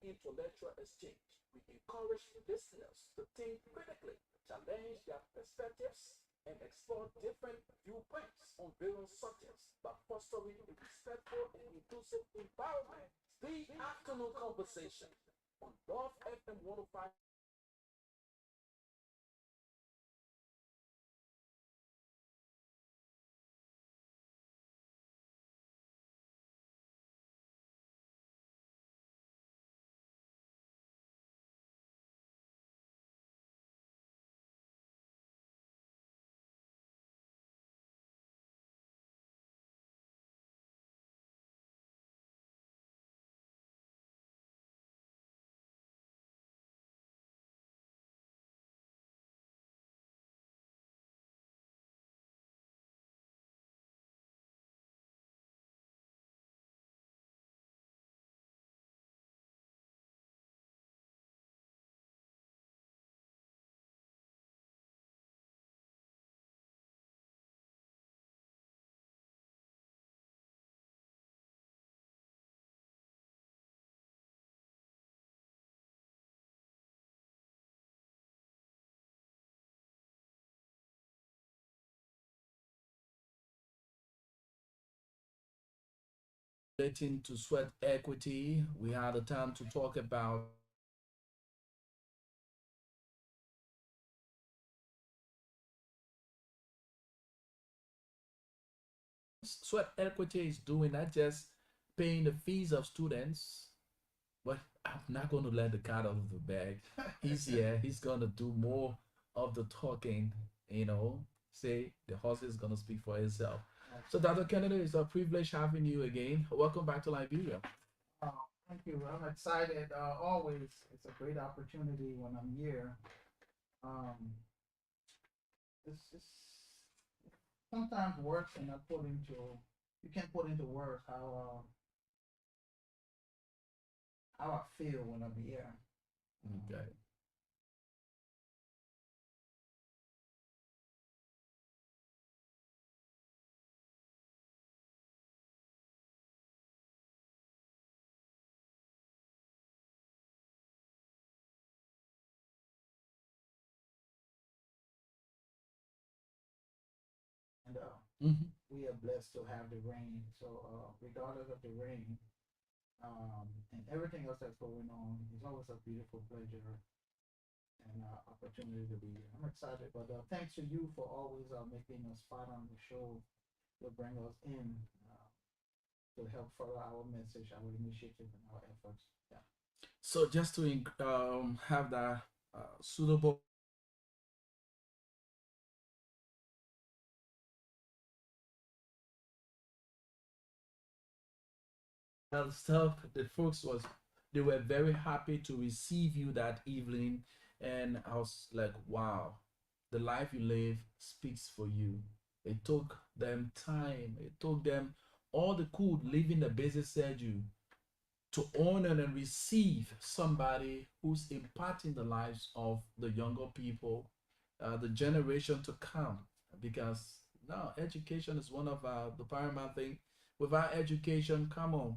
intellectual exchange. We encourage listeners to think critically, challenge their perspectives, and explore different viewpoints on various subjects by fostering a respectful and inclusive environment. The afternoon conversation on Love FM 105. Relating to sweat equity, we had a time to talk about sweat equity is doing not just paying the fees of students, but I'm not going to let the cat out of the bag. He's here. He's going to do more of the talking. You know, say the horse is going to speak for itself. So, Dr. Kennedy, it's a privilege having you again. Welcome back to Liberia. Uh, Thank you. I'm excited. Always, it's a great opportunity when I'm here. Um, it's sometimes words cannot put into you can't put into words how I feel when I'm here. Okay. And Mm-hmm. we are blessed to have the rain. So regardless of the rain and everything else that's going on, it's always a beautiful pleasure and opportunity to be here. I'm excited, but thanks to you for always making a spot on the show to bring us in to help further our message, our initiative, and our efforts. Yeah. So, just to have that suitable stuff, the folks was they were very happy to receive you that evening, and I was like, wow, the life you live speaks for you. It took them time. It took them all the cool living the busy schedule to honor and receive somebody who's impacting the lives of the younger people, the generation to come. Because now education is one of the paramount thing. Without education, come on,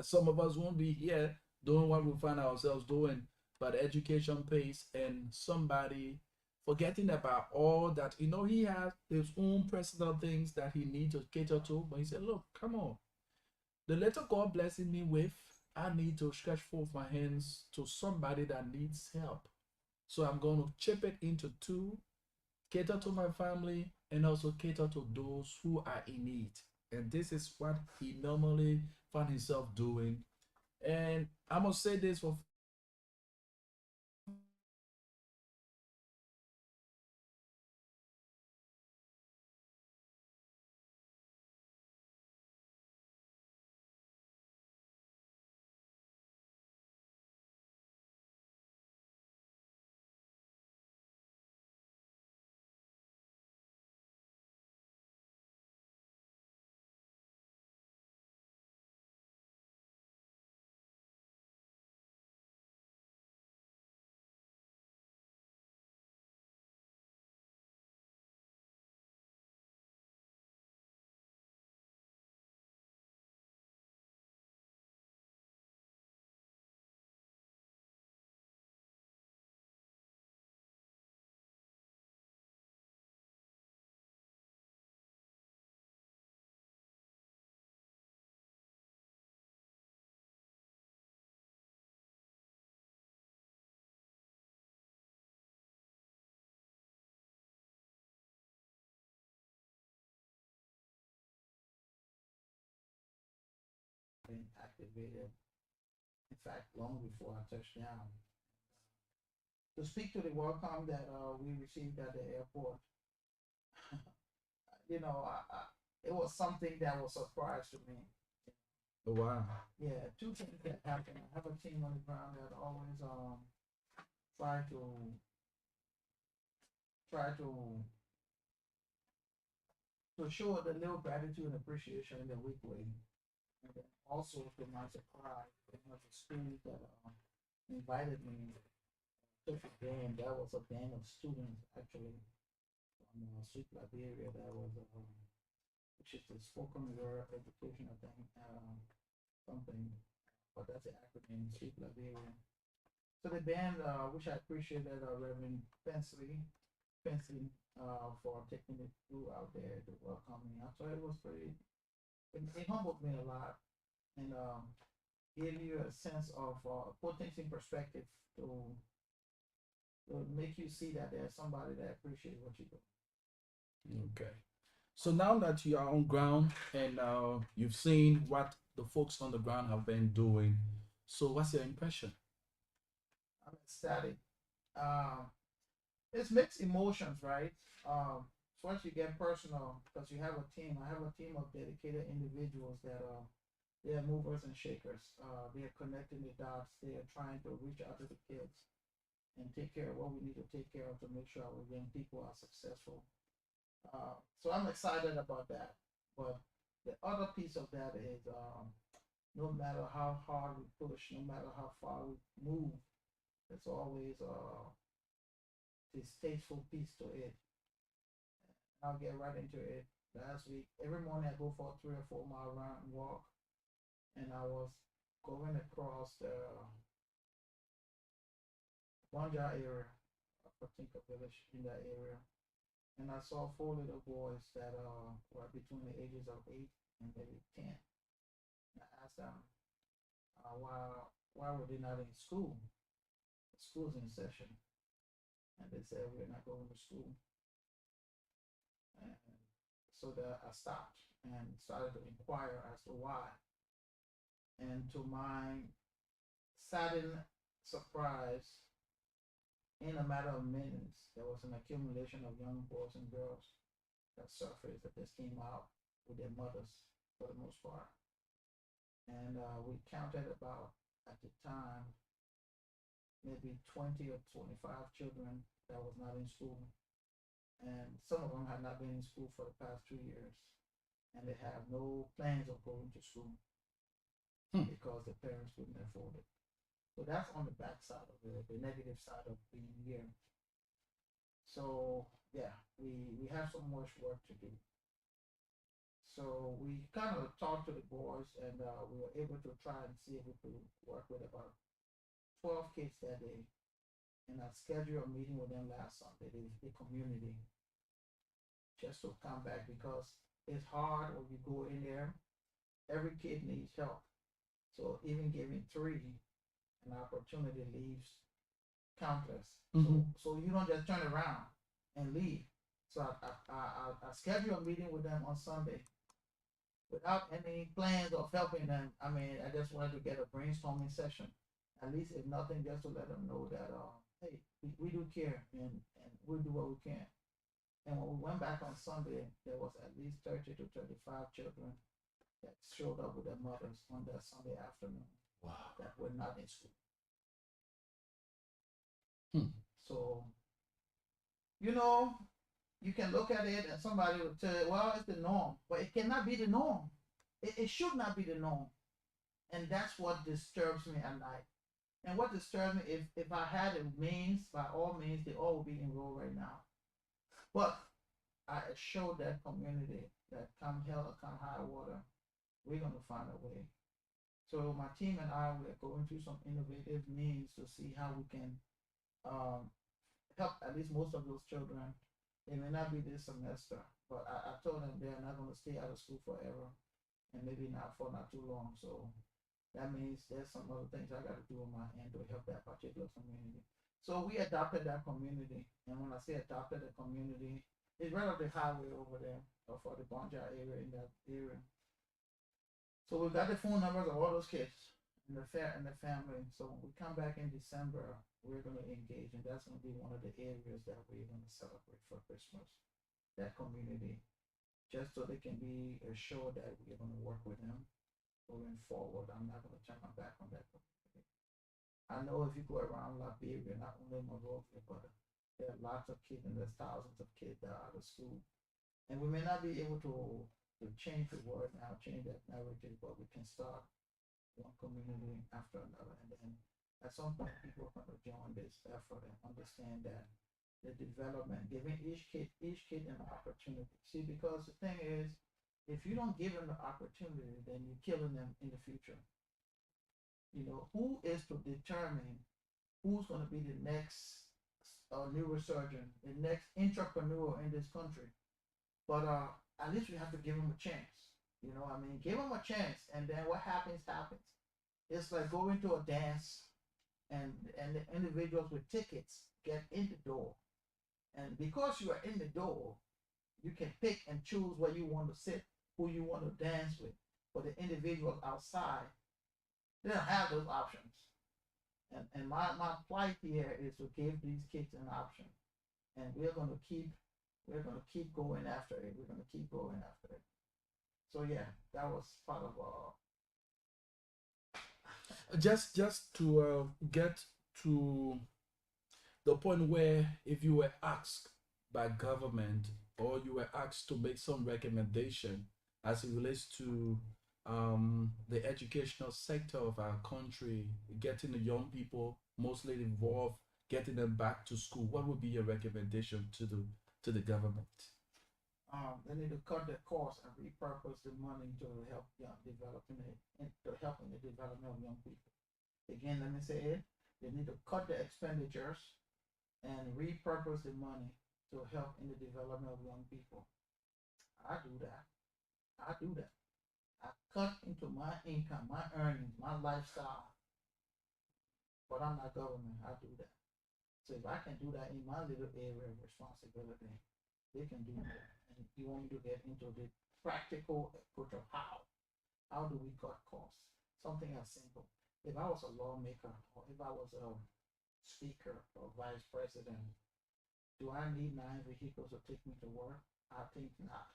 some of us won't be here doing what we find ourselves doing, but education pays, and somebody forgetting about all that, he has his own personal things that he needs to cater to, but he said, look, come on, the little God blessing me with, I need to stretch forth my hands to somebody that needs help. So I'm going to chip it into two, cater to my family, and also cater to those who are in need. And this is what he normally found himself doing. And I must say this for activated. In fact, long before I touched down. To speak to the welcome that we received at the airport, you know, it was something that was a surprise to me. Oh, wow. Yeah, two things that happen. I have a team on the ground that always try to try to show the little gratitude and appreciation in a weak way. And then also to my surprise, there was a school that invited me to a band. That was a band of students actually from Sweet Liberia. That was which is the spoken word education, I think, something, but that's the acronym, Sweet Liberia. So the band, which I appreciated, Reverend Pensley, for taking it through out there to welcome me. I thought it was pretty. It humbled me a lot and gave you a sense of put things in perspective to make you see that there's somebody that appreciates what you do. Okay. So now that you are on ground and you've seen what the folks on the ground have been doing, so what's your impression? I'm ecstatic. Um, it's mixed emotions, right? So once you get personal, because you have a team, I have a team of dedicated individuals that they are movers and shakers. They are connecting the dots. They are trying to reach out to the kids and take care of what we need to take care of to make sure our young people are successful. So I'm excited about that. But the other piece of that is no matter how hard we push, no matter how far we move, there's always this tasteful piece to it. I'll get right into it. Last week, every morning I go for a 3 or 4 mile run and walk, and I was going across the Bonja area, a particular village in that area, and I saw 4 little boys that were between the ages of 8 and maybe 10. And I asked them why were they not in school? The school's in session, and they said we're not going to school. And so that I stopped and started to inquire as to why. And to my sudden surprise, in a matter of minutes, there was an accumulation of young boys and girls that surfaced that just came out with their mothers for the most part. And we counted about, at the time, maybe 20 or 25 children that was not in school. And some of them had not been in school for the past 2 years. And they have no plans of going to school because the parents couldn't afford it. So that's on the backside of the negative side of being here. So yeah, we have so much work to do. So we kind of talked to the boys, and we were able to try and see if we could work with about 12 kids that day. And I scheduled a meeting with them last Sunday, the community, just to come back because it's hard when you go in there. Every kid needs help. So even giving three an opportunity leaves countless. So you don't just turn around and leave. So I scheduled a meeting with them on Sunday without any plans of helping them. I mean, I just wanted to get a brainstorming session, at least if nothing, just to let them know that hey, we do care and we'll do what we can. And when we went back on Sunday, there was at least 30 to 35 children that showed up with their mothers on that Sunday afternoon. Wow. That were not in school. So, you know, you can look at it and somebody will tell you, well, it's the norm. But it cannot be the norm. It should not be the norm. And that's what disturbs me at night. And what disturbs me, if I had a means, by all means, they all would be enrolled right now. But I assure that community that come hell or come high water, we're going to find a way. So my team and I, we're going through some innovative means to see how we can help at least most of those children. It may not be this semester, but I told them they're not going to stay out of school forever, and maybe not for not too long. So that means there's some other things I got to do on my end to help that particular community. So we adopted that community, and when I say adopted the community, it's right off the highway over there, or for the Bonja area in that area. So we got the phone numbers of all those kids and the family. So when we come back in December, we're going to engage, and that's going to be one of the areas that we're going to celebrate for Christmas. That community, just so they can be assured that we're going to work with them moving forward. I'm not going to turn my back on that community. I know if you go around Liberia, not only Monrovia, but there are lots of kids, and there's thousands of kids that are out of school, and we may not be able to change the word now, change that narrative, but we can start one community after another, and then at some point people are going to join this effort and understand that the development, giving each kid an opportunity. See, because the thing is, if you don't give them the opportunity, then you're killing them in the future. You know, who is to determine who's going to be the next neurosurgeon, the next entrepreneur in this country? But at least we have to give them a chance. You know, I mean, give them a chance, and then what happens happens. It's like going to a dance, and the individuals with tickets get in the door, and because you are in the door, you can pick and choose where you want to sit, who you want to dance with. But the individuals outside, they don't have those options. And my plight here is to give these kids an option. And we're gonna keep going after it. We're gonna keep going after it. So yeah, that was part of Just to get to the point where if you were asked by government or you were asked to make some recommendation as it relates to the educational sector of our country, getting the young people mostly involved, getting them back to school, what would be your recommendation to the government? they need to cut the cost and repurpose the money to help young developing it and to help in the development of young people. Again, let me say it. They need to cut the expenditures and repurpose the money to help in the development of young people. I do that. I do that. I cut into my income, my earnings, my lifestyle, but I'm not government. I do that. So if I can do that in my little area of responsibility, they can do that. And you want me to get into the practical approach of how? How do we cut costs? Something as simple. If I was a lawmaker or if I was a speaker or vice president, do I need 9 vehicles to take me to work? I think not.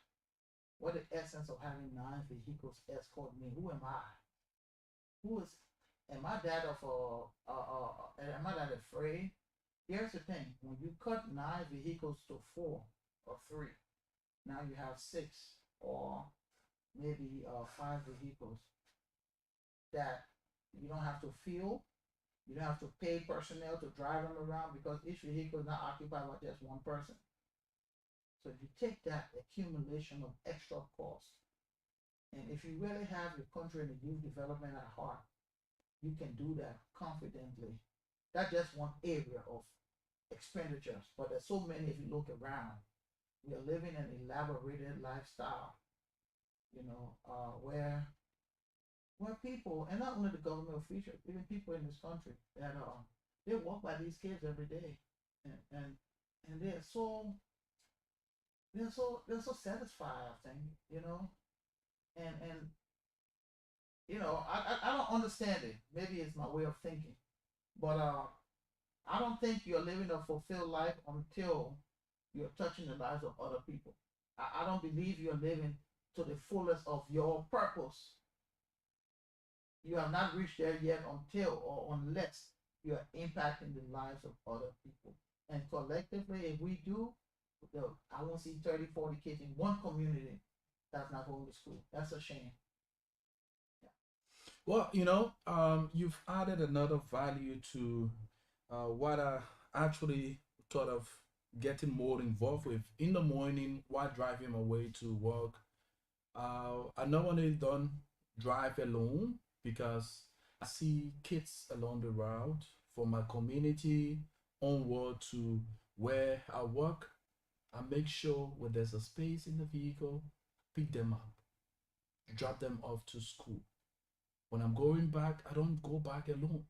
What the essence of having 9 vehicles escort me? Who am I? Who is? Am I that of am I that afraid? Here's the thing: when you cut 9 vehicles to 4 or 3, now you have 6 or maybe 5 vehicles that you don't have to fuel. You don't have to pay personnel to drive them around because each vehicle is not occupied by just one person. So if you take that accumulation of extra costs, and if you really have your country and the youth development at heart, you can do that confidently. That's just one area of expenditures, but there's so many if you look around. We are living an elaborated lifestyle, where people, and not only the government officials, even people in this country that they walk by these kids every day, and and and they're so satisfied. I think and I don't understand it. Maybe it's my way of thinking, but I don't think you're living a fulfilled life until you're touching the lives of other people. I don't believe you're living to the fullest of your purpose. You have not reached there yet until or unless you are impacting the lives of other people. And collectively, if we do, I won't see 30, 40 kids in one community that's not going to school. That's a shame. Yeah. Well, you've added another value to what I actually thought of getting more involved with in the morning while driving my way to work. I normally don't drive alone because I see kids along the route from my community onward to where I work. I make sure when there's a space in the vehicle, pick them up, drop them off to school. When I'm going back, I don't go back alone.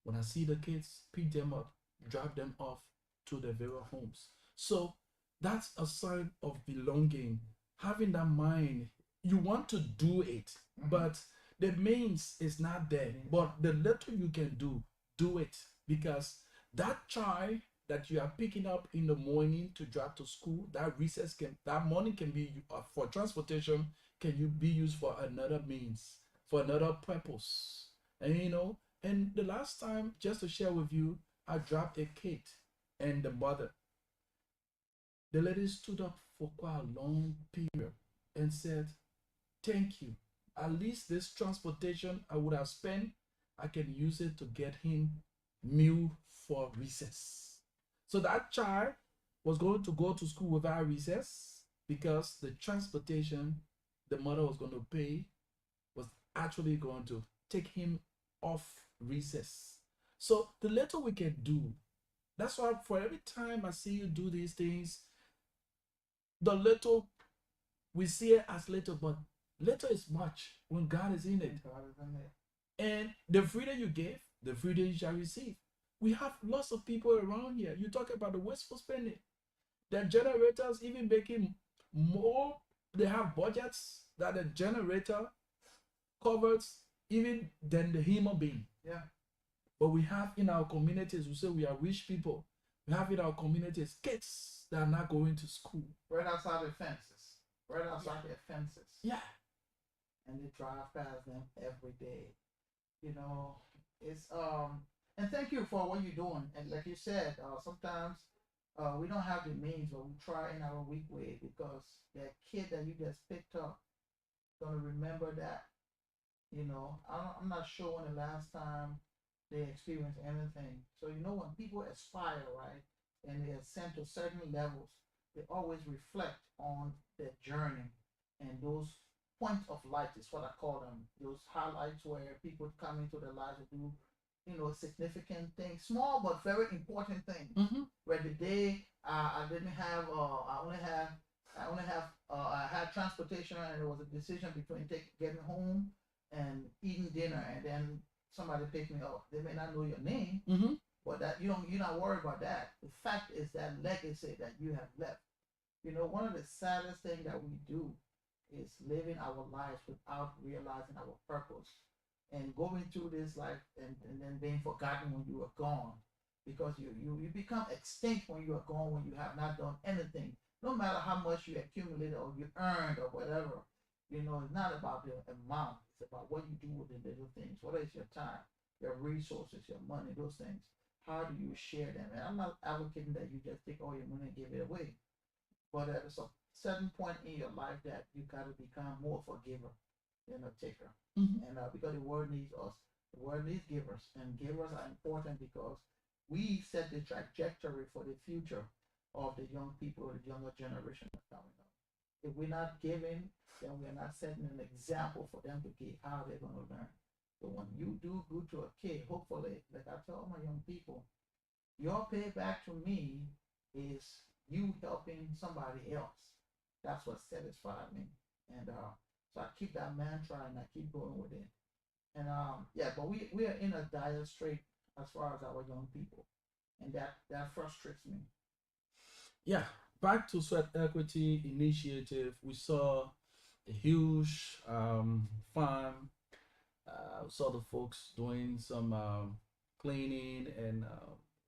When I see the kids, pick them up, drop them off to their very homes. So that's a sign of belonging. Having that mind you want to do it, but the means is not there. But the little you can do it, because that child that you are picking up in the morning to drive to school, that recess can, that money can be for transportation, can you be used for another means, for another purpose. And and the last time, just to share with you, I dropped a kid, and the mother, the lady stood up for quite a long period and said, thank you. At least this transportation I would have spent, I can use it to get him meal for recess. So that child was going to go to school without recess because the transportation the mother was going to pay was actually going to take him off recess. So the little we can do, that's why for every time I see you do these things, the little, we see it as little, but little is much when God is in it. And the freedom you give, the freedom you shall receive. We have lots of people around here. You talk about the wasteful spending. Their generators even making more, they have budgets that the generator covers even than the human being. Yeah. But we have in our communities, we say we are rich people. We have in our communities kids that are not going to school. Right outside the fences. Right outside their fences. Yeah. And they drive past them every day. You know, it's and thank you for what you're doing. And like you said, sometimes we don't have the means, but we try in our weak way, because that kid that you just picked up gonna remember that. I'm not sure when the last time they experienced anything. So when people aspire, right, and they ascend to certain levels, they always reflect on their journey, and those points of light is what I call them. Those highlights where people come into their lives and do, significant things, small but very important things. Where the day I didn't have, I had transportation, and it was a decision between getting home and eating dinner, and then somebody picked me up. They may not know your name, but that you're not worried about that. The fact is that legacy that you have left. One of the saddest things that we do is living our lives without realizing our purpose, and going through this life, and then being forgotten when you are gone, because you become extinct when you are gone, when you have not done anything, no matter how much you accumulated or you earned or whatever. It's not about the amount, it's about what you do with the little things. What is your time, your resources, your money, those things? How do you share them? And I'm not advocating that you just take all your money and give it away, but at a certain point in your life that you got to become more of a giver than a taker. And because the world needs us, the world needs givers, and givers are important because we set the trajectory for the future of the young people, the younger generation that's coming up. If we're not giving, then we're not setting an example for them to give how they're going to learn. So when you do good to a kid, hopefully, like I tell my young people, your payback to me is you helping somebody else. That's what satisfied me. And so I keep that mantra and I keep going with it. And yeah, but we are in a dire strait as far as our young people, and that frustrates me. Yeah, back to Sweat Equity Initiative, we saw a huge farm. Saw the folks doing some cleaning and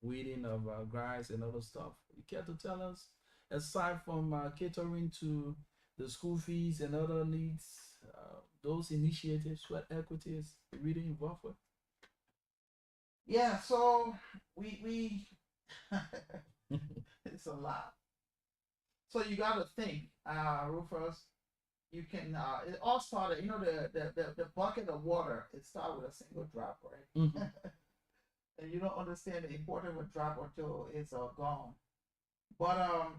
weeding of grass and other stuff. You care to tell us, aside from catering to the school fees and other needs, those initiatives, Sweat Equity is really involved with? Yeah, so we it's a lot. So you got to think, Rufus. You can. It all started. The bucket of water. It started with a single drop, right? And you don't understand the importance of a drop until it's gone. But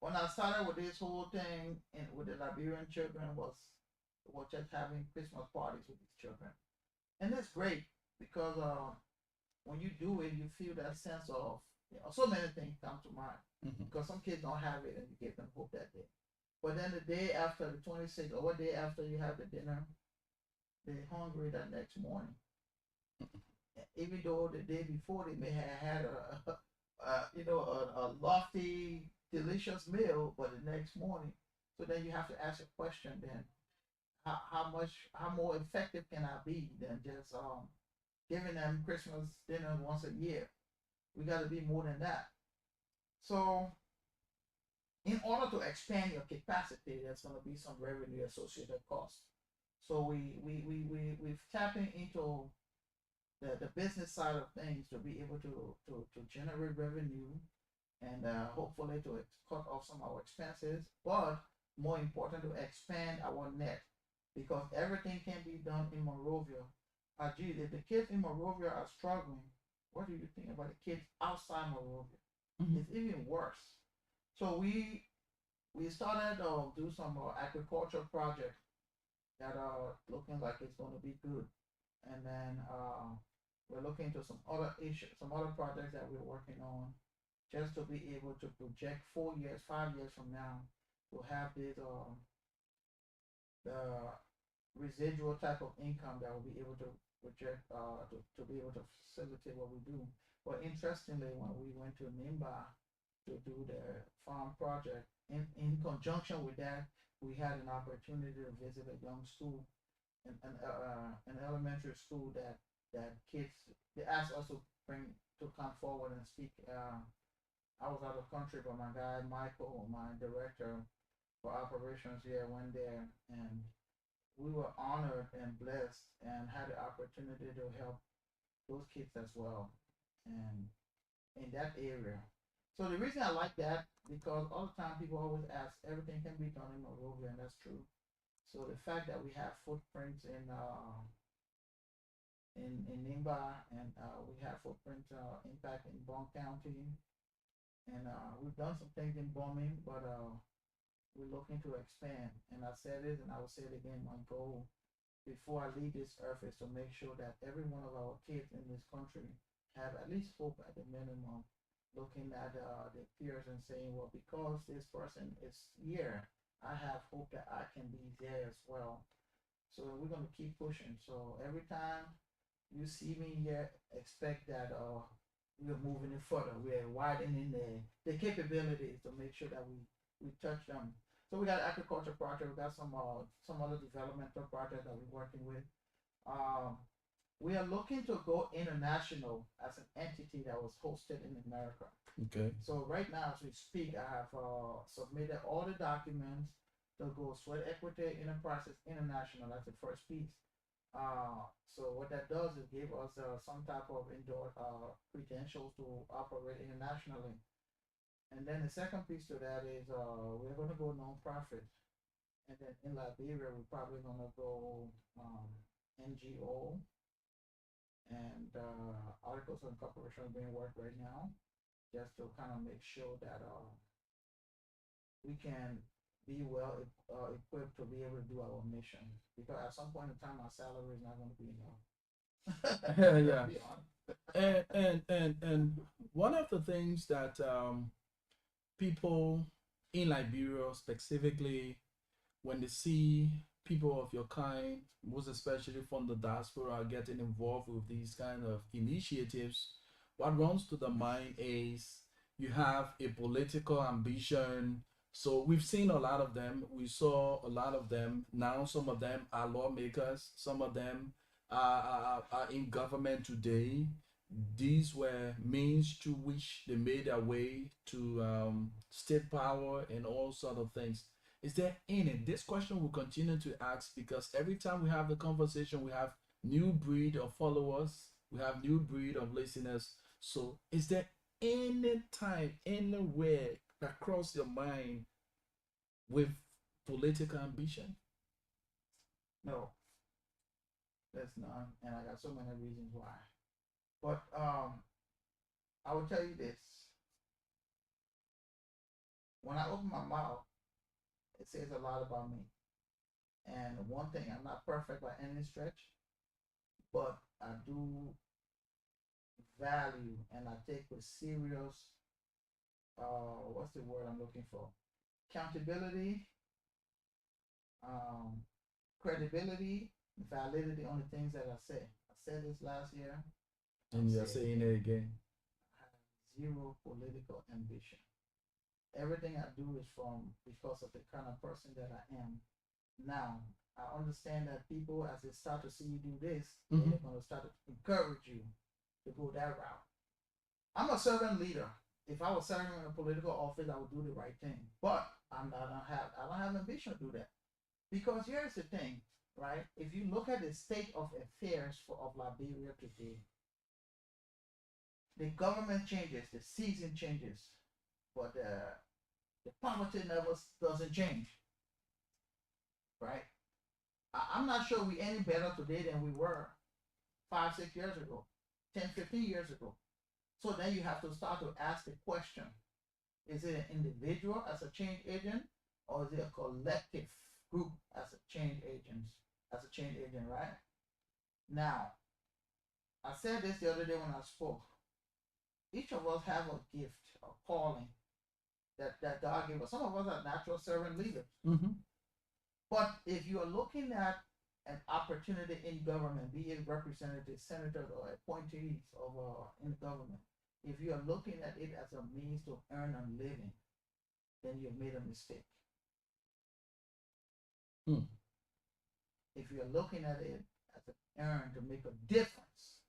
when I started with this whole thing and with the Liberian children, was just having Christmas parties with these children, and it's great because when you do it, you feel that sense of, so many things come to mind, because some kids don't have it, and you give them hope that day. But then the day after, the 26th, or what day after you have the dinner, they're hungry that next morning. Even though the day before they may have had a lofty, delicious meal, but the next morning. So then you have to ask a question then. how more effective can I be than just giving them Christmas dinner once a year? We got to be more than that. So in order to expand your capacity, there's going to be some revenue associated costs. So we've tapping into the business side of things to be able to generate revenue and hopefully to cut off some of our expenses, but more important to expand our net because everything can be done in Monrovia. Gee, if the kids in Monrovia are struggling, what do you think about the kids outside Monrovia? Mhm. It's even worse. So we started to do some agriculture projects that are looking like it's going to be good, and then we're looking to some other issues, some other projects that we're working on, just to be able to project 4 years, 5 years from now, to have this the residual type of income that will be able to project to be able to facilitate what we do. But interestingly, when we went to Nimba to do the farm project, in conjunction with that, we had an opportunity to visit a young school, an elementary school that kids they asked us to bring to come forward and speak. I was out of country, but my guy Michael, my director for operations here, went there, and we were honored and blessed and had the opportunity to help those kids as well, and in that area. So the reason I like that because all the time people always ask everything can be done in Monrovia, and that's true. So the fact that we have footprints in Nimba and we have footprint impact in Bond County, and we've done some things in bombing, but we're looking to expand. And I said it, and I will say it again. My goal before I leave this earth is to make sure that every one of our kids in this country have at least hope at the minimum. Looking at their peers and saying, well, because this person is here, I have hope that I can be there as well. So we're gonna keep pushing. So every time you see me here, expect that we're moving it further. We're widening the capabilities to make sure that we touch them. So we got agriculture project. We got some other developmental project that we're working with. Um, we are looking to go international as an entity that was hosted in America. Okay. So right now, as we speak, I have submitted all the documents to go Sweat Equity Enterprises International. That's the first piece. So what that does is give us some type of indoor credentials to operate internationally. And then the second piece to that is we're going to go nonprofit. And then in Liberia, we're probably going to go NGO and articles of incorporation are being worked right now, just to kind of make sure that we can be well equipped to be able to do our mission. Because at some point in time, our salary is not going to be enough. Yeah. Be honest. And one of the things that people in Liberia specifically, when they see people of your kind, most especially from the diaspora, getting involved with these kind of initiatives, what runs to the mind is you have a political ambition. So we've seen a lot of them. We saw a lot of them. Now some of them are lawmakers. Some of them are in government today. These were means to which they made their way to state power and all sort of things. Is there any? This question will continue to ask because every time we have the conversation, we have new breed of followers, we have new breed of listeners. So, is there any time, anywhere that crossed your mind with political ambition? No, that's none. And I got so many reasons why. But I will tell you this. When I open my mouth, it says a lot about me. And one thing, I'm not perfect by any stretch, but I do value and I take with serious, what's the word I'm looking for? Accountability, um, credibility, validity on the things that I say. I said this last year. And you're saying it again. I have zero political ambition. Everything I do is from because of the kind of person that I am. Now, I understand that people, as they start to see you do this, Mm-hmm. they're going to start to encourage you to go that route. I'm a servant leader. If I was serving in a political office, I would do the right thing. But I don't have ambition to do that. Because here's the thing, right? If you look at the state of affairs of Liberia today, the government changes, the season changes, but the poverty levels doesn't change, right? I'm not sure we're any better today than we were 5, 6 years ago, 10, 15 years ago. So then you have to start to ask the question, is it an individual as a change agent, or is it a collective group as a change agent, right? Now, I said this the other day when I spoke. Each of us have a gift, a calling that God gave us. Some of us are natural servant leaders. Mm-hmm. But if you are looking at an opportunity in government, be it representatives, senators, or appointees of in government, if you are looking at it as a means to earn a living, then you've made a mistake. Hmm. If you're looking at it as an earn to make a difference,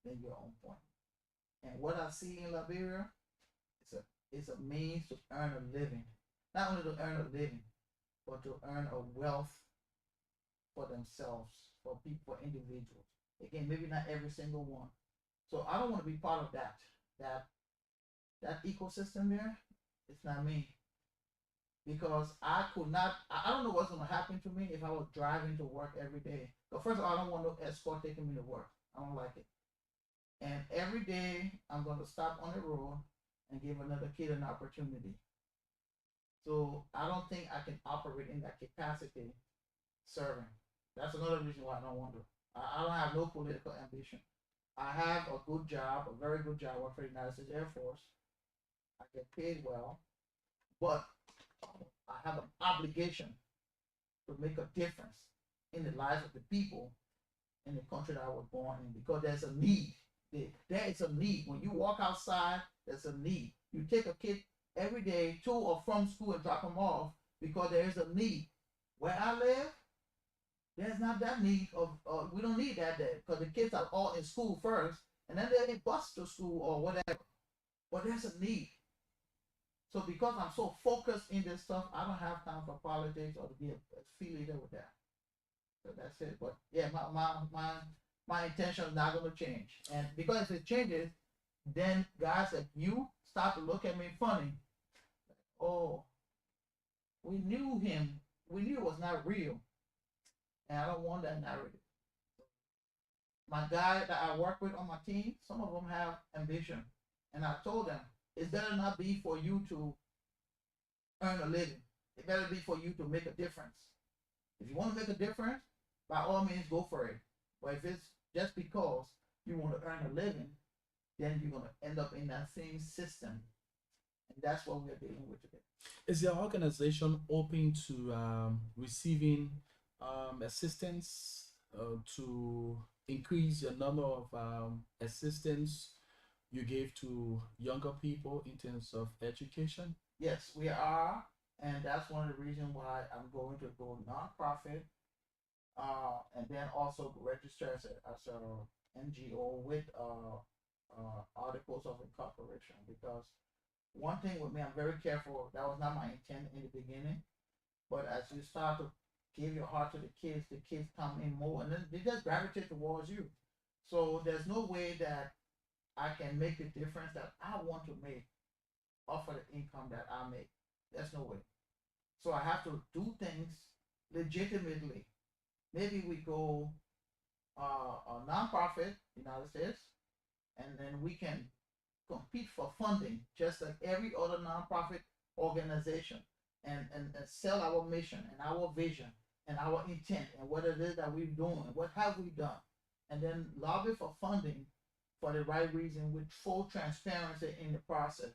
then you're on point. And what I see in Liberia is a means to earn a living. Not only to earn a living, but to earn a wealth for themselves, for people, for individuals. Again, maybe not every single one. So I don't want to be part of that that ecosystem there. It's not me. Because I could not, I don't know what's going to happen to me if I was driving to work every day. But first of all, I don't want no escort taking me to work. I don't like it. And every day I'm going to stop on the road and give another kid an opportunity. So I don't think I can operate in that capacity serving. That's another reason why I don't want to. I don't have no political ambition. I have a good job, a very good job. I work for the United States Air Force. I get paid well, but I have an obligation to make a difference in the lives of the people in the country that I was born in, because there's a need. There is a need. When you walk outside, there's a need. You take a kid every day to or from school and drop them off because there is a need. Where I live, there's not that need of, we don't need that there because the kids are all in school first and then they bus to school or whatever. But there's a need. So because I'm so focused in this stuff, I don't have time for politics or to be affiliated with that. So that's it. But yeah, my intention is not going to change. And because if it changes, then guys like you start to look at me funny. Oh, we knew him. We knew it was not real. And I don't want that narrative. My guy that I work with on my team, some of them have ambition. And I told them, it better not be for you to earn a living. It better be for you to make a difference. If you want to make a difference, by all means go for it. But if it's just because you want to earn a living, then you're going to end up in that same system. And that's what we're dealing with today. Is your organization open to receiving assistance to increase the number of assistance you give to younger people in terms of education? Yes, we are. And that's one of the reasons why I'm going to go nonprofit, and then also register as a NGO with articles of incorporation. Because one thing with me, I'm very careful. That was not my intent in the beginning. But as you start to give your heart to the kids come in more, and then they just gravitate towards you. So there's no way that I can make the difference that I want to make off of the income that I make. There's no way. So I have to do things legitimately. Maybe we go a nonprofit, United States, and then we can compete for funding just like every other nonprofit organization, and sell our mission and our vision and our intent and what it is that we're doing, what have we done, and then lobby for funding for the right reason with full transparency in the process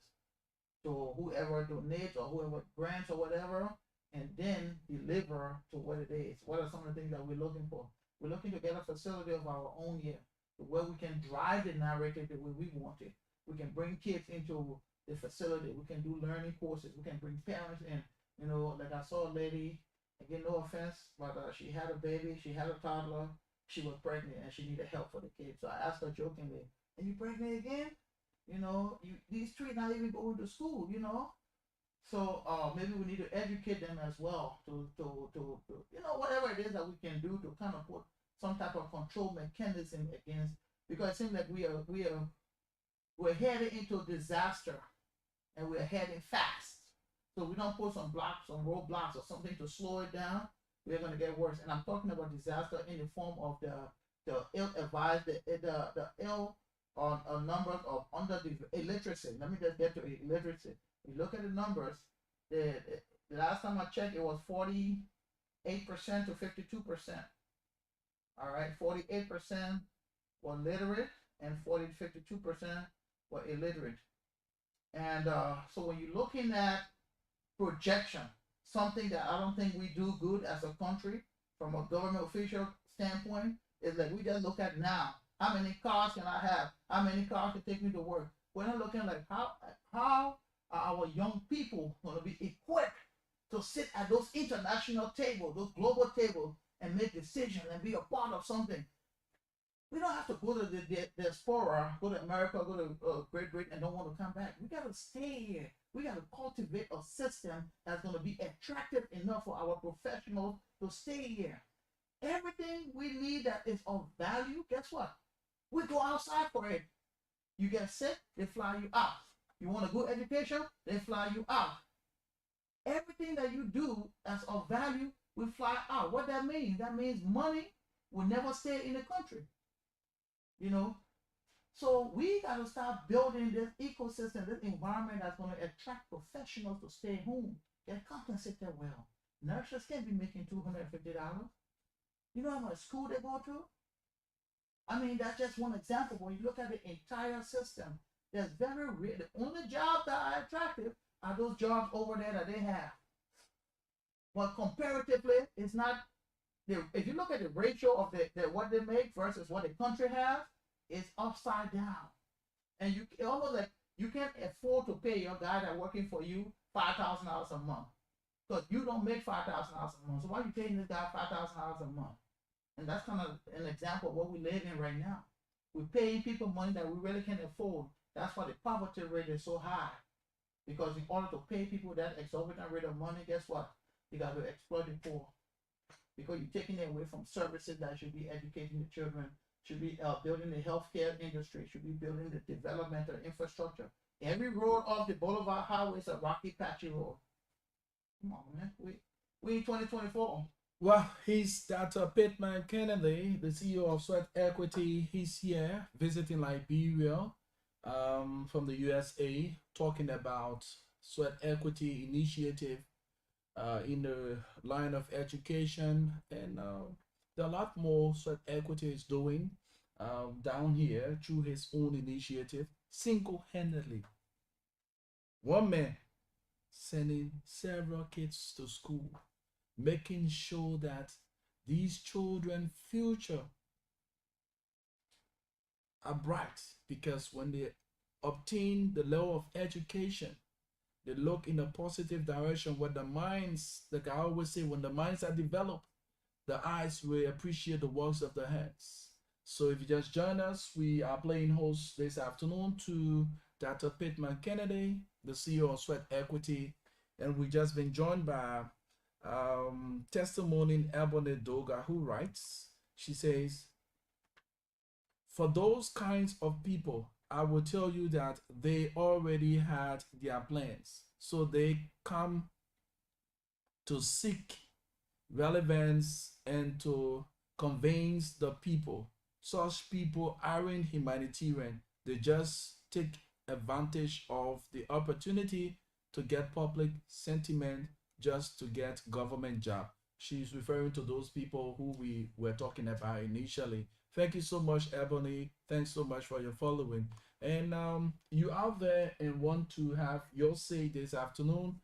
to whoever donates or whoever grants or whatever, and then deliver to what it is. What are some of the things that we're looking for? We're looking to get a facility of our own here where we can drive the narrative the way we want it. We can bring kids into the facility. We can do learning courses. We can bring parents in. You know, like I saw a lady Again, no offense, but she had a baby, she had a toddler, she was pregnant, and she needed help for the kid. So I asked her jokingly, "Are you pregnant again? You know, these three not even going to school, you know." So maybe we need to educate them as well to whatever it is that we can do to kind of put some type of control mechanism against, because it seems like we're heading into disaster, and we're heading fast. So we don't put some blocks, some roadblocks or something to slow it down, we're gonna get worse. And I'm talking about disaster in the form of the ill advised, the ill on numbers of under the illiteracy. Let me just get to illiteracy. You look at the numbers. The last time I checked, it was 48% to 52%. All right, 48% were literate, and 40 to 52% were illiterate. And so when you're looking at projection, something that I don't think we do good as a country from a government official standpoint, is like we just look at now. How many cars can I have? How many cars can take me to work? We're not looking like how are our young people going to be equipped to sit at those international tables, those global tables, and make decisions and be a part of something. We don't have to go to the diaspora, go to America, go to Great Britain, and don't want to come back. We got to stay here. We got to cultivate a system that's going to be attractive enough for our professionals to stay here. Everything we need that is of value, guess what? We go outside for it. You get sick, they fly you out. You want a good education, they fly you out. Everything that you do as of value will fly out. What that means? That means money will never stay in the country. You know, so we got to start building this ecosystem, this environment that's going to attract professionals to stay home. Get compensated well. Nurses can't be making $250. You know how much school they go to? I mean, that's just one example. When you look at the entire system, there's very real. The only jobs that are attractive are those jobs over there that they have. But comparatively, it's not. If you look at the ratio of what they make versus what the country has, it's upside down. And you almost like you can't afford to pay your guy that's working for you $5,000 a month, because you don't make $5,000 a month. So why are you paying this guy $5,000 a month? And that's kind of an example of what we live in right now. We're paying people money that we really can't afford. That's why the poverty rate is so high. Because in order to pay people that exorbitant rate of money, guess what? You got to exploit the poor. Because you're taking it away from services that should be educating the children, should be building the healthcare industry, should be building the developmental infrastructure. Every road off the Boulevard Highway is a rocky, patchy road. Come on, man. We in 2024. Well, he's Dr. Pittman Kennedy, the CEO of Sweat Equity. He's here visiting Liberia from the USA, talking about Sweat Equity Initiative in the line of education. And there are a lot more Sweat Equity is doing down here through his own initiative, single handedly. One man sending several kids to school, making sure that these children future are bright, because when they obtain the level of education, they look in a positive direction. When the minds, like I always say, when the minds are developed, the eyes will appreciate the works of the hands. So if you just join us, we are playing host this afternoon to Dr. Pittman Kennedy, the CEO of Sweat Equity, and we just been joined by testimony Ebony Doga, who writes, she says, for those kinds of people, I will tell you that they already had their plans. So they come to seek relevance and to convince the people. Such people aren't humanitarian. They just take advantage of the opportunity to get public sentiment just to get government job. She's referring to those people who we were talking about initially. Thank you so much, Ebony. Thanks so much for your following. And you out there and want to have your say this afternoon,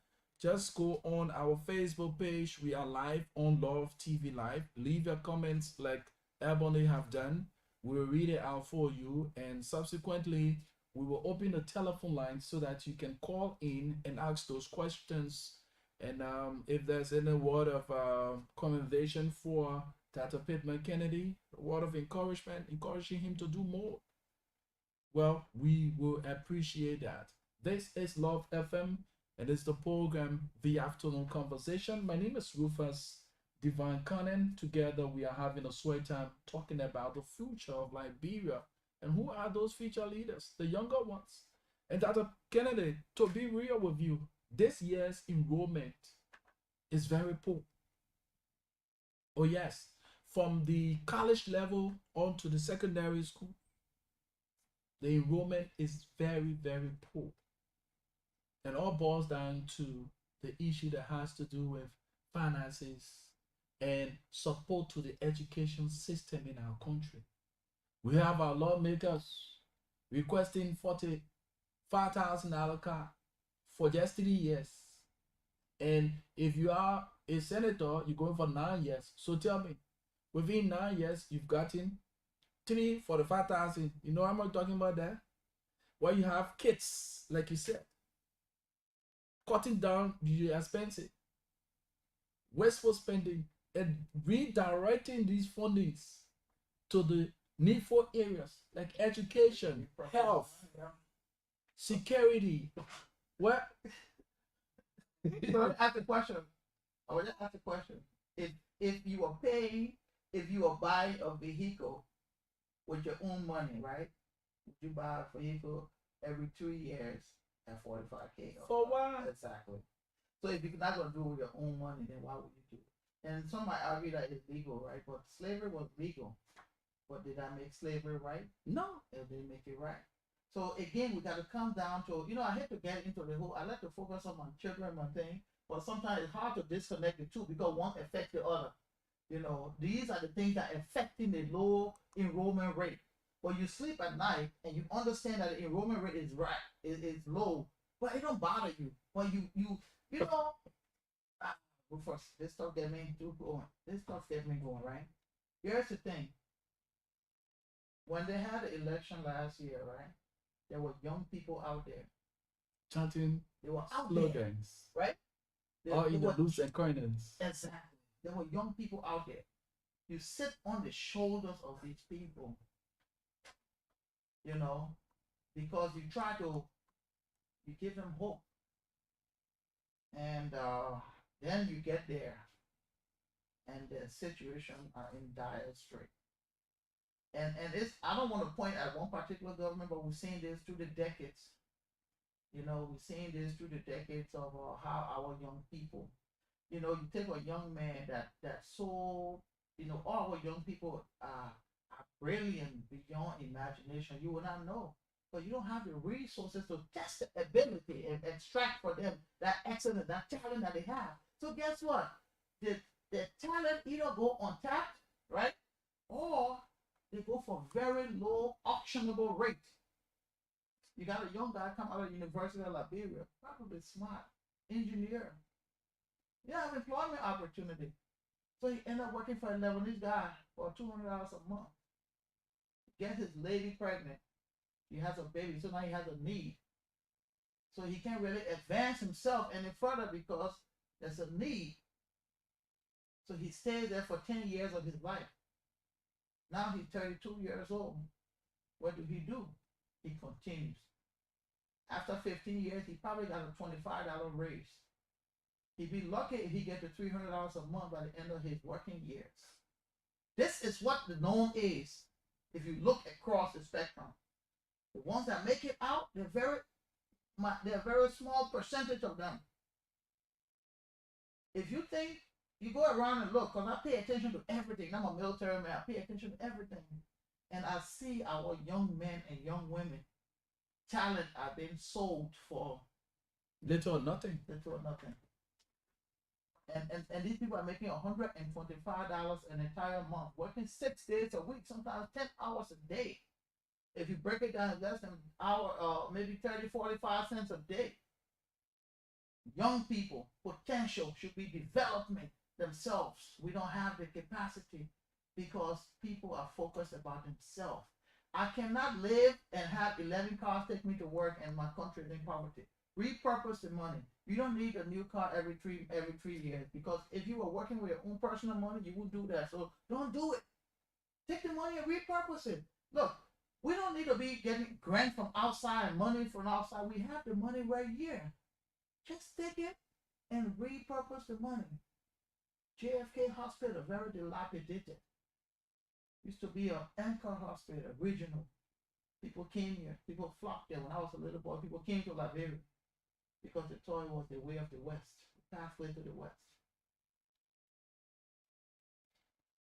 just go on our Facebook page. We are live on Love TV Live. Leave your comments like Ebony have done. We'll read it out for you, and subsequently we will open the telephone line so that you can call in and ask those questions And if there's any word of commendation for Dr. Pittman Kennedy, a word of encouragement, encouraging him to do more, well, we will appreciate that. This is Love FM, and it's the program The Afternoon Conversation. My name is Rufus Divine Cannon. Together, we are having a sweet time talking about the future of Liberia. And who are those future leaders? The younger ones. And Dr. Kennedy, to be real with you, this year's enrollment is very poor. Oh, yes. From the college level on to the secondary school, the enrollment is very, very poor. And all boils down to the issue that has to do with finances and support to the education system in our country. We have our lawmakers requesting $45,000 car for just 3 years. And if you are a senator, you're going for 9 years. So tell me, within 9 years, you've gotten three for the 5,000. You know how I'm talking about that? Where you have kids, like you said, cutting down the expenses, wasteful spending, and redirecting these fundings to the needful areas like education, health, security. What? So let me ask a question. I would just ask a question. If you are paying, if you are buying a vehicle with your own money, right? Would you buy a vehicle every 2 years at 45K? For what? Exactly. So if you're not gonna do it with your own money, then why would you do it? And some might argue that it's legal, right? But slavery was legal. But did that make slavery right? No. It didn't make it right. So again, we got to come down to, I hate to get into the whole, I like to focus on my children, my thing, but sometimes it's hard to disconnect the two because one affects the other. These are the things that are affecting the low enrollment rate. When you sleep at night and you understand that the enrollment rate is right, is low, but it don't bother you. When you know, well, first, this stuff get me going. This stuff get me going, right? Here's the thing. When they had the election last year, right? There were young people out there chanting they were out slogans, there, right? All in the loose and coinings. Exactly. There were young people out there. You sit on the shoulders of these people, because you give them hope. And then you get there, and the situation are in dire strait. And it's I don't want to point at one particular government, but we've seen this through the decades. We've seen this through the decades of how our young people, you take a young man that's so, all our young people are brilliant beyond imagination. You will not know, but you don't have the resources to test the ability and extract for them that excellence, that talent that they have. So guess what? The talent either go untapped, right, or they go for very low auctionable rate. You got a young guy come out of the University of Liberia, probably smart, engineer. You have employment opportunity. So he end up working for a Lebanese guy for $200 a month. Get his lady pregnant. He has a baby, so now he has a need. So he can't really advance himself any further because there's a need. So he stays there for 10 years of his life. Now he's 32 years old. What do? He continues. After 15 years, he probably got a $25 raise. He'd be lucky if he gets to $300 a month by the end of his working years. This is what the norm is. If you look across the spectrum, the ones that make it out, they're a very small percentage of them. If you think you go around and look, because I pay attention to everything. I'm a military man. I pay attention to everything. And I see our young men and young women, talent are being sold for little or nothing. Little or nothing. And these people are making $125 an entire month, working 6 days a week, sometimes 10 hours a day. If you break it down, less than an hour, maybe 30, 45 cents a day. Young people, potential should be development themselves. We don't have the capacity because people are focused about themselves. I cannot live and have 11 cars take me to work and my country is in poverty. Repurpose the money. You don't need a new car every 3 years, because if you were working with your own personal money, you would do that. So don't do it. Take the money and repurpose it. Look, we don't need to be getting grant from outside, money from outside. We have the money right here. Just take it and repurpose the money. JFK Hospital, very dilapidated. Used to be a anchor hospital, regional. People came here. People flocked there. When I was a little boy, people came to Liberia because they thought it was the way of the West, pathway to the West.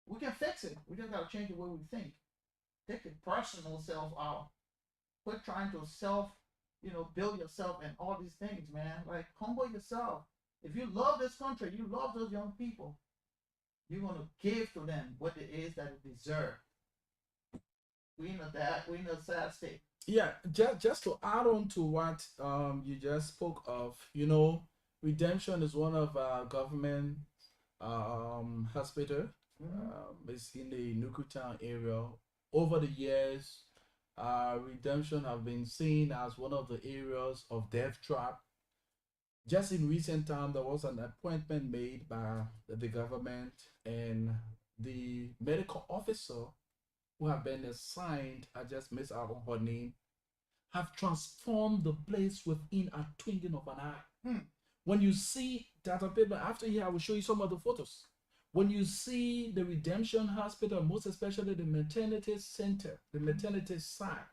We can fix it. We just gotta change the way we think. Take the personal self out. Quit trying to build yourself and all these things, man. Like, humble yourself. If you love this country, you love those young people, you're gonna give to them what it is that they deserve. We in a sad state. Yeah, just to add on to what you just spoke of, redemption is one of our government hospital. It's in the Nukutown area. Over the years, redemption have been seen as one of the areas of death trap. Just in recent time, there was an appointment made by the government, and the medical officer who have been assigned, I just missed out on her name, have transformed the place within a twinkling of an eye. When you see Dr. Pittman, after here, I will show you some of the photos. When you see the Redemption Hospital, most especially the maternity center, the maternity side,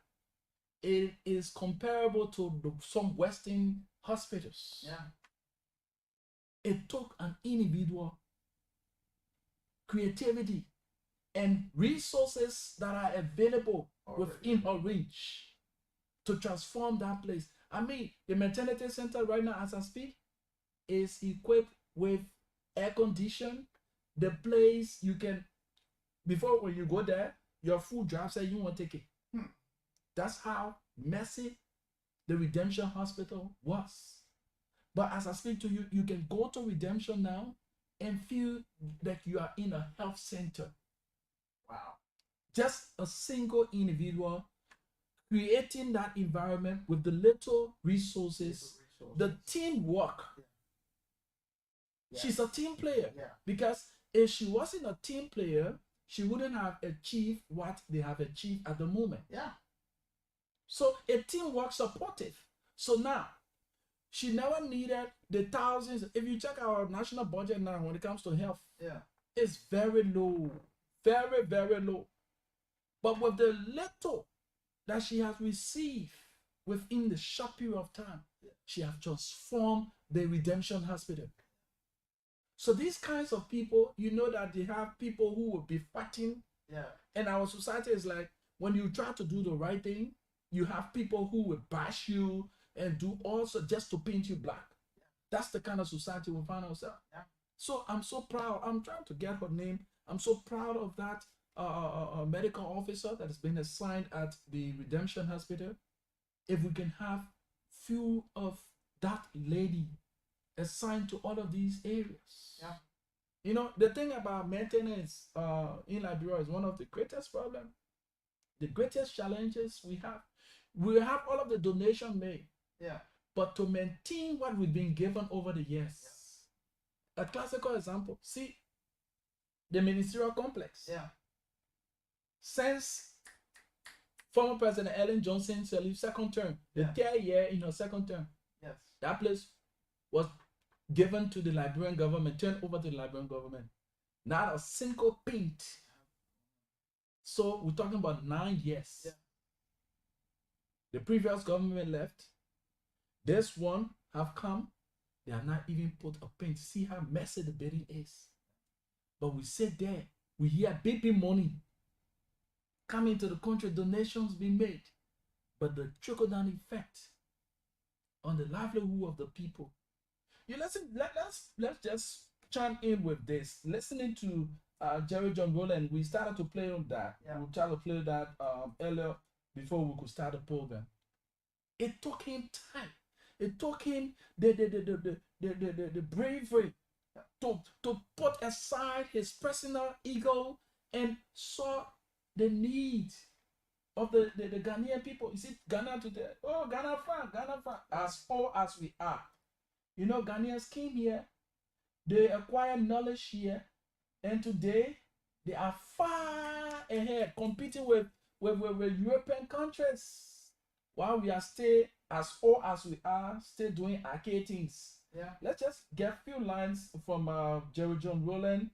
it is comparable to some Western hospitals. Yeah. It took an individual creativity and resources that are available within her reach to transform that place. I mean, the maternity center right now, as I speak, is equipped with air condition. The place you can, before when you go there, your food drive says you won't take it. That's how massive the Redemption Hospital was. But as I speak to you, you can go to Redemption now and feel that you are in a health center. Wow. Just a single individual creating that environment with the little resources. The teamwork. Yeah. She's a team player. Yeah. Because if she wasn't a team player, she wouldn't have achieved what they have achieved at the moment. Yeah. So a teamwork supportive. So now, she never needed the thousands. If you check our national budget now when it comes to health, it's very low. Very, very low. But with the little that she has received within the short period of time, she has transformed the Redemption Hospital. So these kinds of people, you know that they have people who will be fighting. Yeah. And our society is like, when you try to do the right thing, you have people who will bash you and do also just to paint you black. Yeah. That's the kind of society we find ourselves. Yeah. So I'm so proud. I'm trying to get her name. I'm so proud of that medical officer that has been assigned at the Redemption Hospital. If we can have few of that lady assigned to all of these areas. Yeah. You know, the thing about maintenance in Liberia is one of the greatest problems, the greatest challenges we have. We have all of the donation made. Yeah. But to maintain what we've been given over the years. Yeah. A classical example, see the ministerial complex. Yeah. Since former President Ellen Johnson served second term, the third year in her second term, that place was given to the Liberian government, turned over to the Liberian government. Not a single paint. So we're talking about 9 years. Yeah. The previous government left. This one have come. They have not even put a paint. See how messy the building is. But we sit there. We hear baby money coming to the country, donations being made. But the trickle-down effect on the livelihood of the people. You listen, let's just chime in with this. Listening to Jerry John Rowland, we started to play on that. Yeah. We tried to play that earlier before we could start the program. It took him time. It took him the bravery to put aside his personal ego and saw the need of the Ghanaian people. You see, Ghana today, oh, Ghana fan, as poor as we are. You know, Ghanaians came here, they acquired knowledge here, and today they are far ahead, competing with European countries. While we are still as poor as we are, still doing arcade things. Yeah. Let's just get a few lines from Jerry John Rowland,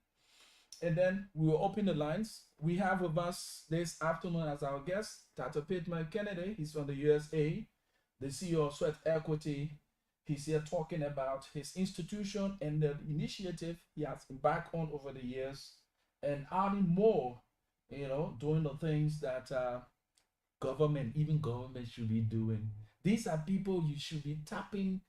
and then we will open the lines. We have with us this afternoon as our guest, Dr. PITMAN Kennedy. He's from the USA, the CEO of Sweat Equity. He's here talking about his institution and the initiative he has embarked on over the years and adding more, doing the things that even government should be doing. These are people you should be tapping,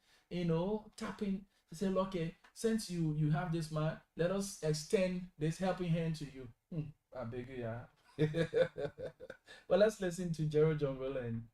tapping to say, okay, since you have this man, let us extend this helping hand to you. I beg you, yeah. But let's listen to Gerald John Rowland.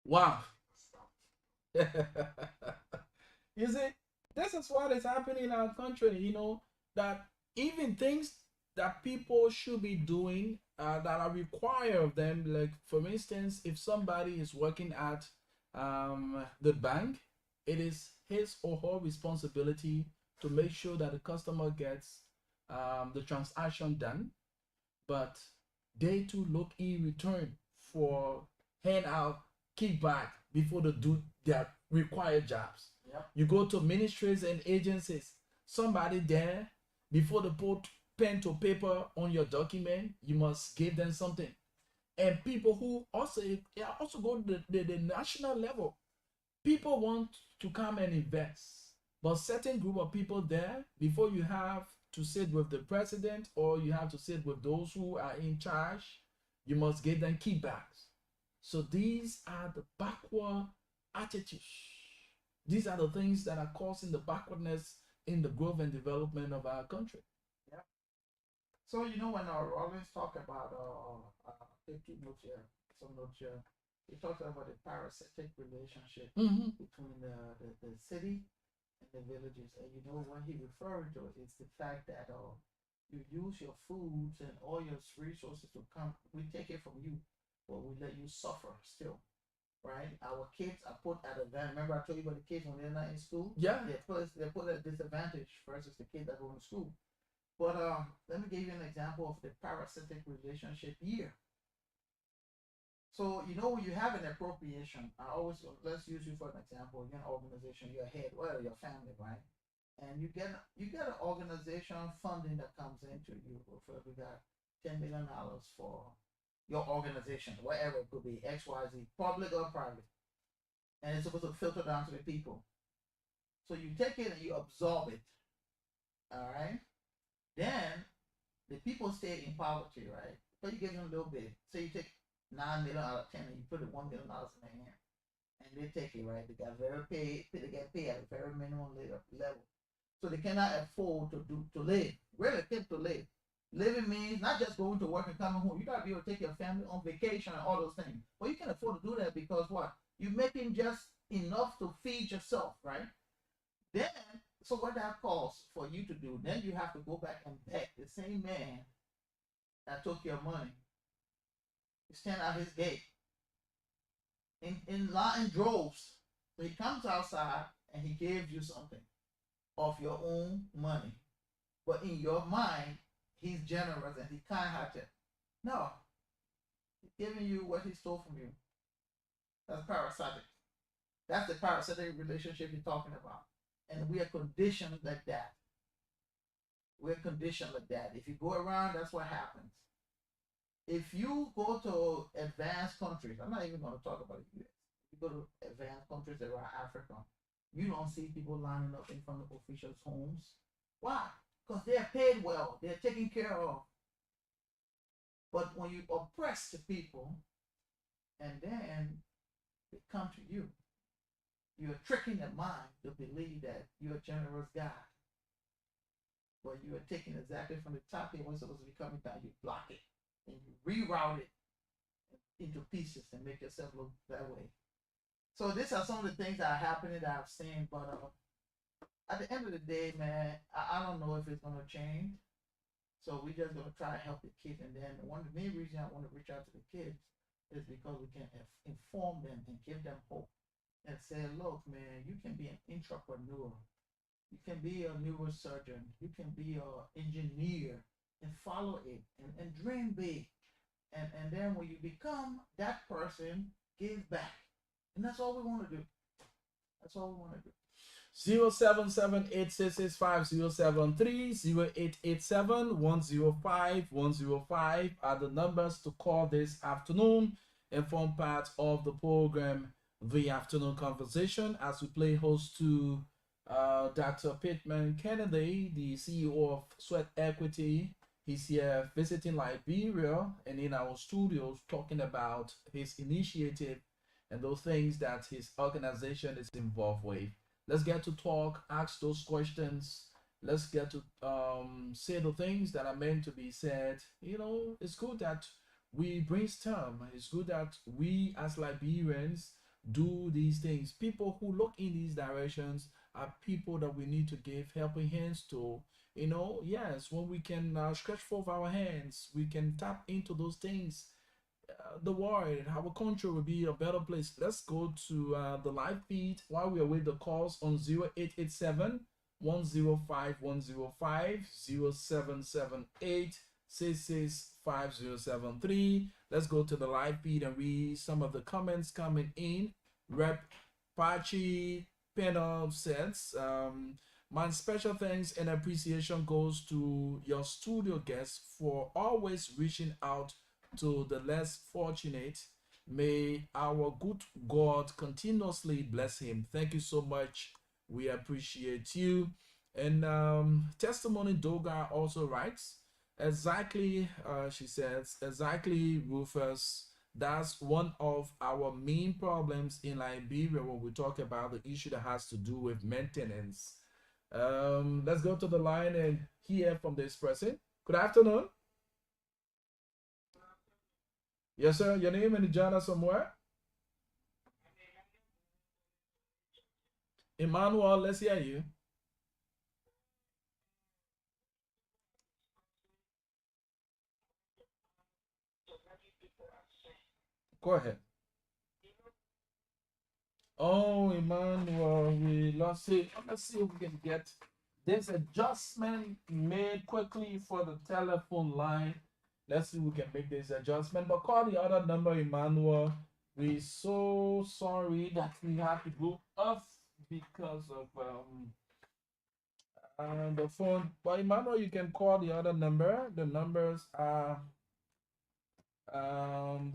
Wow. You see, this is what is happening in our country, that even things that people should be doing that are required of them, like for instance, if somebody is working at the bank, it is his or her responsibility to make sure that the customer gets the transaction done, but they too look in return for hand out kickback before they do their required jobs. Yep. You go to ministries and agencies, somebody there before they put pen to paper on your document, you must give them something. And people who also, yeah, also go to the national level, people want to come and invest, but certain group of people there, before you have to sit with the president or you have to sit with those who are in charge, you must give them kickbacks. So these are the backward attitudes. These are the things that are causing the backwardness in the growth and development of our country. Yeah. So you know when I always talk about take two notes here, some notes here. He talks about the parasitic relationship between the city and the villages. And you know what he referring to is the fact that you use your foods and all your resources to come. We take it from you, but we let you suffer still. Right? Our kids are put at a disadvantage. Remember I told you about the kids when they're not in school? Yeah. They're put at a disadvantage versus the kids that go to school. But let me give you an example of the parasitic relationship here. So you know when you have an appropriation, I always let's use you for an example. You're an organization, you're a head, well, your family, right? And you get an organization funding that comes into you. For we got $10 million for your organization, whatever it could be, XYZ, public or private, and it's supposed to filter down to the people. So you take it and you absorb it. All right. Then the people stay in poverty, right? But you give them a little bit. So you take 9 million out of 10 and you put it $1 million in their hand. And they take it, right? They get paid at a very minimum level. So they cannot afford to live. Really can't to live. Living means not just going to work and coming home. You gotta be able to take your family on vacation and all those things. But you can afford to do that because what? You're making just enough to feed yourself, right? Then so what that costs for you to do, then you have to go back and beg the same man that took your money. You stand out his gate in droves. So he comes outside and he gives you something of your own money. But in your mind, he's generous and he's kind-hearted. No. He's giving you what he stole from you. That's parasitic. That's the parasitic relationship you're talking about. And we are conditioned like that. We're conditioned like that. If you go around, that's what happens. If you go to advanced countries, I'm not even going to talk about the US. If you go to advanced countries around Africa, you don't see people lining up in front of officials' homes. Why? Because they're paid well, they're taken care of. But when you oppress the people, and then they come to you, you're tricking their mind to believe that you're a generous guy. But you are taking exactly from the top here what's supposed to be coming down, you block it and you reroute it into pieces and make yourself look that way. So these are some of the things that are happening that I've seen, but at the end of the day, man, I don't know if it's gonna change. So we just gonna try to help the kids, and then one of the main reasons I want to reach out to the kids is because we can inform them and give them hope and say, look, man, you can be an entrepreneur, you can be a neurosurgeon, you can be an engineer, and follow it and dream big, and then when you become that person, give back, and that's all we want to do. That's all we want to do. 077-866-5073, 0887-105-105 are the numbers to call this afternoon and form part of the program, The Afternoon Conversation, as we play host to Dr. Pittman Kennedy, the CEO of Sweat Equity. He's here visiting Liberia and in our studios talking about his initiative and those things that his organization is involved with. Let's get to talk, ask those questions. Let's get to say the things that are meant to be said. You know, it's good that we brainstorm. It's good that we as Liberians do these things. People who look in these directions are people that we need to give helping hands to. You know, yes, when we can stretch forth our hands, we can tap into those things. The world, our country will be a better place. Let's go to the live feed while we await the calls on 0887 105 0778 665 073. Let's go to the live feed and read some of the comments coming in. Rep Pachi Panel says, my special thanks and appreciation goes to your studio guests for always reaching out to the less fortunate. May our good God continuously bless him. Thank you so much. We appreciate you. And Testimony Doga also writes, exactly, she says, exactly, Rufus. That's one of our main problems in Liberia when we talk about the issue that has to do with maintenance. Let's go to the line and hear from this person. Good afternoon. Yes, sir. Your name and the journal somewhere? Emmanuel, let's hear you. Go ahead. Oh, Emmanuel, we lost it. Let's see if we can get this adjustment made quickly for the telephone line. Let's see if we can make this adjustment. But call the other number, Emmanuel. We're so sorry that we have to go off because of the phone. But Emmanuel, you can call the other number. The numbers are on.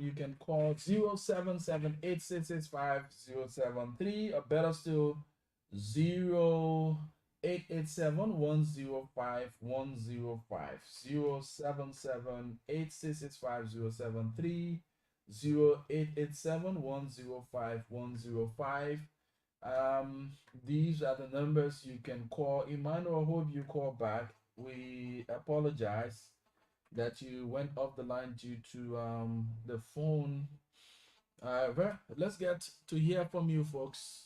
You can call 0778 665 073, or better still 0887 105 105 0778 665 073, 0887 105 105. These are the numbers you can call. Emmanuel, hope you call back. We apologize that you went off the line due to the phone. Well, let's get to hear from you folks.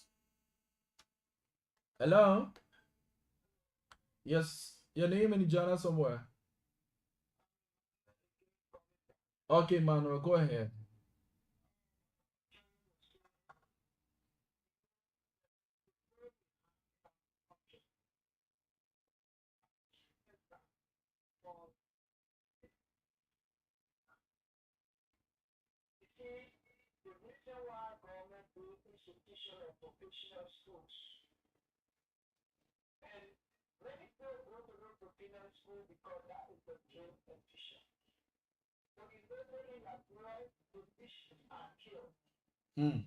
Hello? Yes, your name and the journal somewhere. Okay, Manuel, go ahead. Hmm.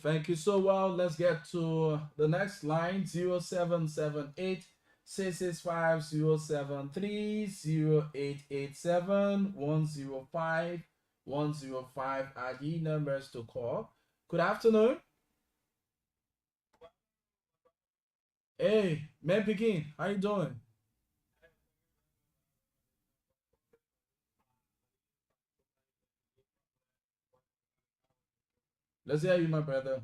Thank you so well. Let's get to the next line, 0778 665 073 0887 105 105 are the numbers to call. Good afternoon. Hey, man Pekin, how you doing? Let's hear you, my brother.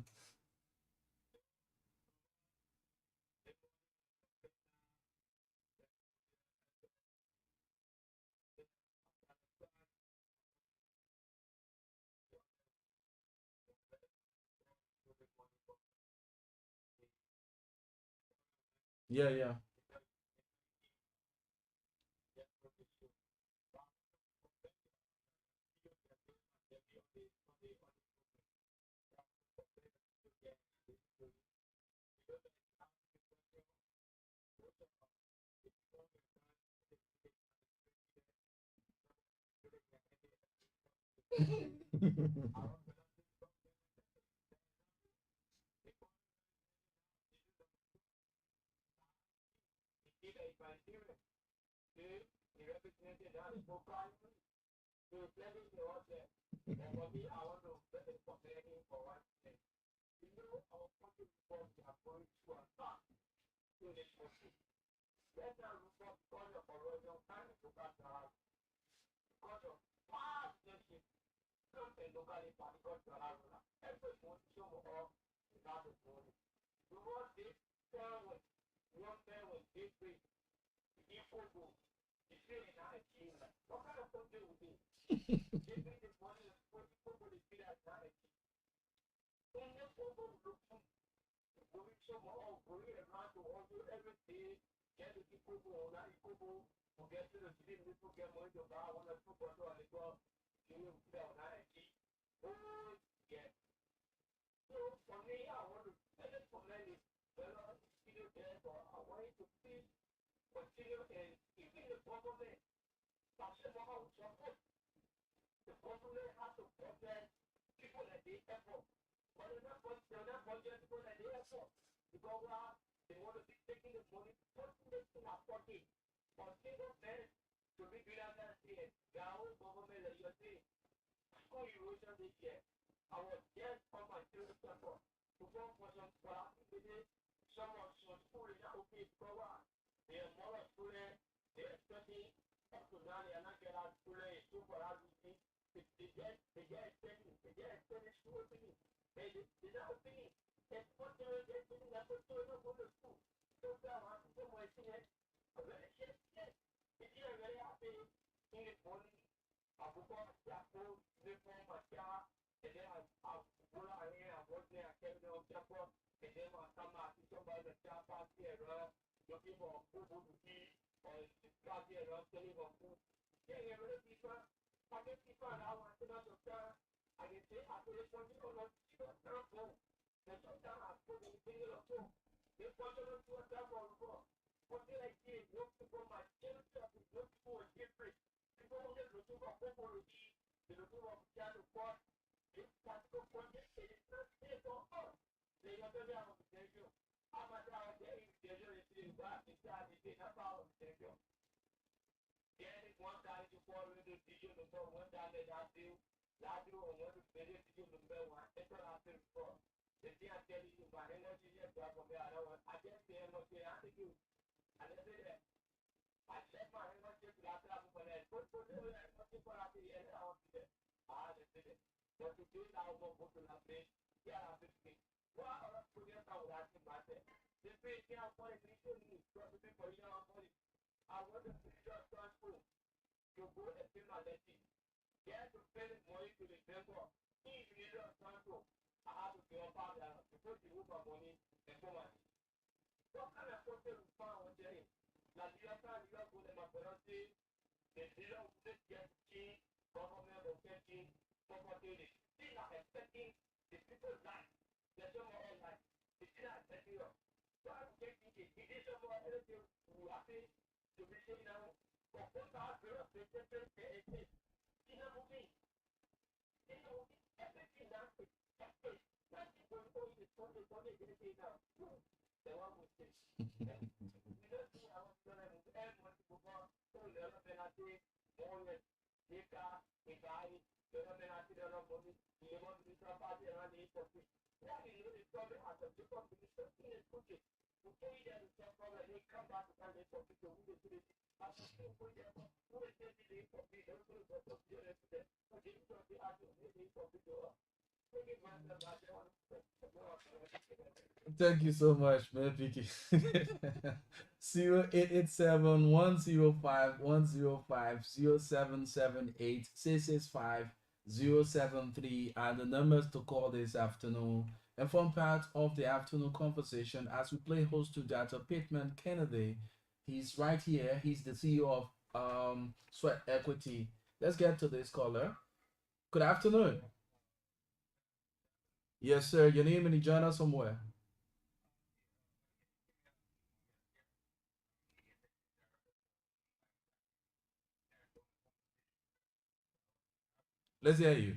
Yeah, yeah. Thank you so much, man, Vicky. 0887-105-105-0778-665-073 are the numbers to call this afternoon. and form part of the afternoon conversation as we play host to Dr. Pittman Kennedy. He's right here. He's the CEO of Sweat Equity. Let's get to this caller. Good afternoon. Yes, sir. Your name and you join us somewhere. Let's hear you.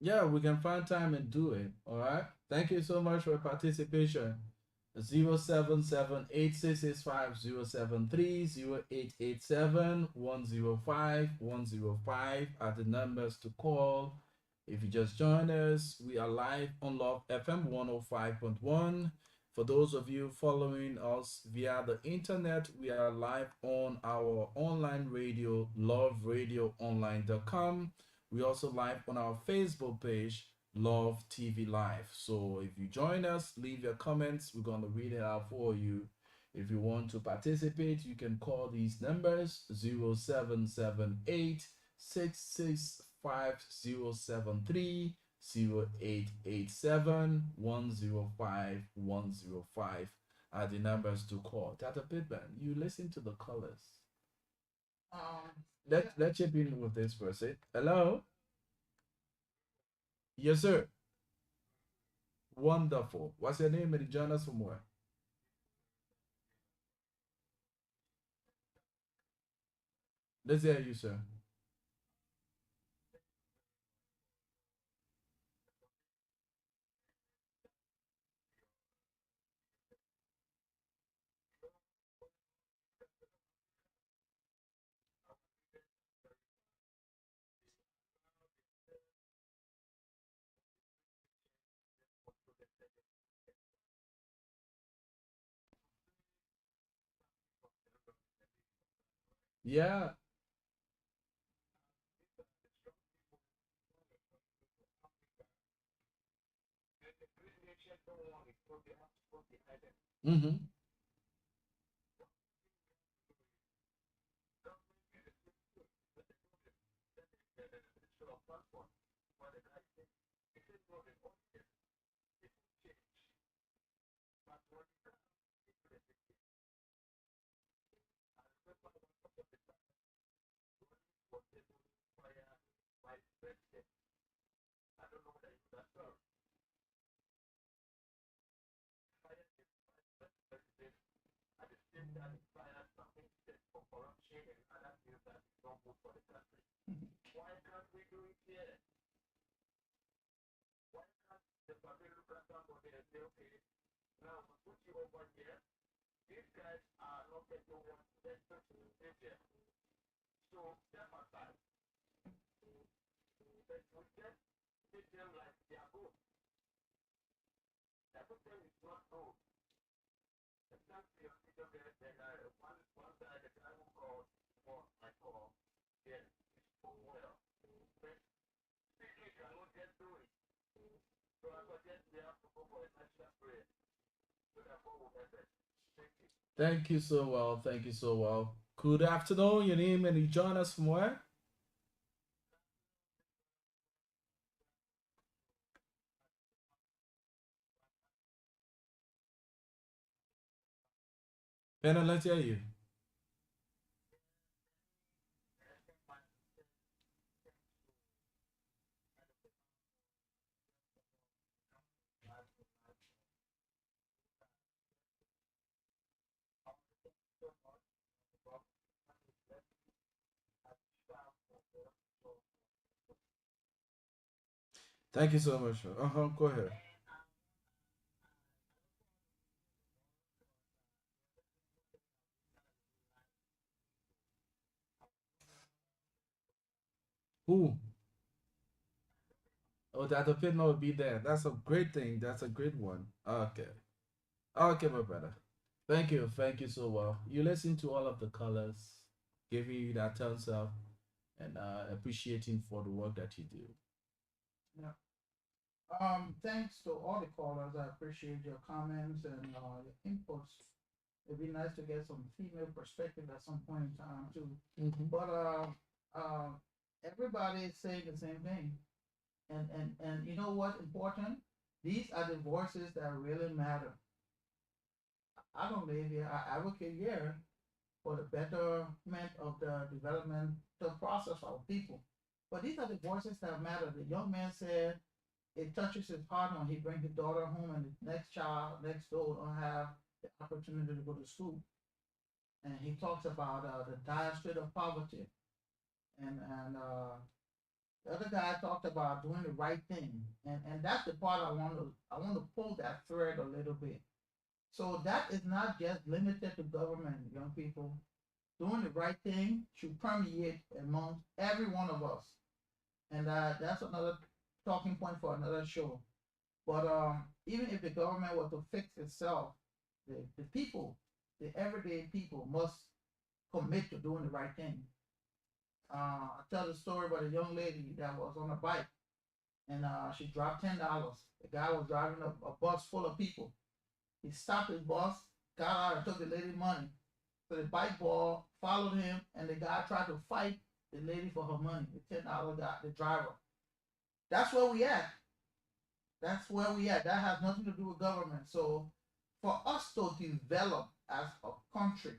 Yeah, we can find time and do it. All right. Thank you so much for your participation. 077-866-5073-0887-105-105 are the numbers to call. If you just joined us, we are live on Love FM 105.1. For those of you following us via the internet, we are live on our online radio, loveradioonline.com. We also live on our Facebook page, Love TV Live. So if you join us, leave your comments. We're going to read it out for you. If you want to participate, you can call these numbers 0778 0887 105 105 are the numbers to call. Tata Pittman, you listen to the callers. Let's chip in with this person. Hello? Yes, sir. Wonderful. What's your name and you join us from where? Let's hear you, sir. Yeah. Mm-hmm. Thank you so well. Thank you so well. Good afternoon. Your name and you join us from where? Penna, let's hear you. Thank you so much. Go ahead. Who? Oh, that the PITMAN will be there. That's a great thing. That's a great one. Okay. Okay, my brother. Thank you. Thank you so well. You listen to all of the colors, giving you that thumbs up, and appreciating for the work that you do. Yeah. Thanks to all the callers. I appreciate your comments and your inputs. It'd be nice to get some female perspective at some point in time too. Mm-hmm. But uh, everybody is saying the same thing. And you know what's important? These are the voices that really matter. I don't live here. I advocate here for the betterment of the developmental process of people. But these are the voices that matter. The young man said it touches his heart when he brings his daughter home and the next child next door don't have the opportunity to go to school. And he talks about the dire state of poverty. And the other guy talked about doing the right thing. And that's the part I want to pull that thread a little bit. So that is not just limited to government, young people. Doing the right thing should permeate among every one of us. And that's another talking point for another show. But even if the government were to fix itself, the people, the everyday people, must commit to doing the right thing. I tell the story about a young lady that was on a bike and she dropped $10. The guy was driving a bus full of people. He stopped his bus, got out, and took the lady money. So the bike ball followed him, and the guy tried to fight the lady for her money. The $10 guy, the driver. That's where we at. That's where we at. That has nothing to do with government. So for us to develop as a country,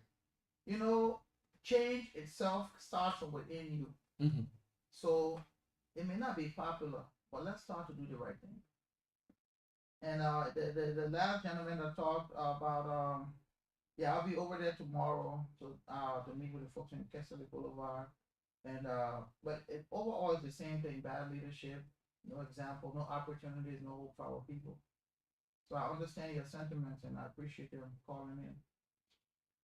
you know, change itself starts from within you. Mm-hmm. So it may not be popular, but let's start to do the right thing. And the last gentleman that talked about yeah, I'll be over there tomorrow to meet with the folks in Kessler Boulevard. And but overall it's the same thing: bad leadership, no example, no opportunities, no hope for our people. So I understand your sentiments and I appreciate them calling in.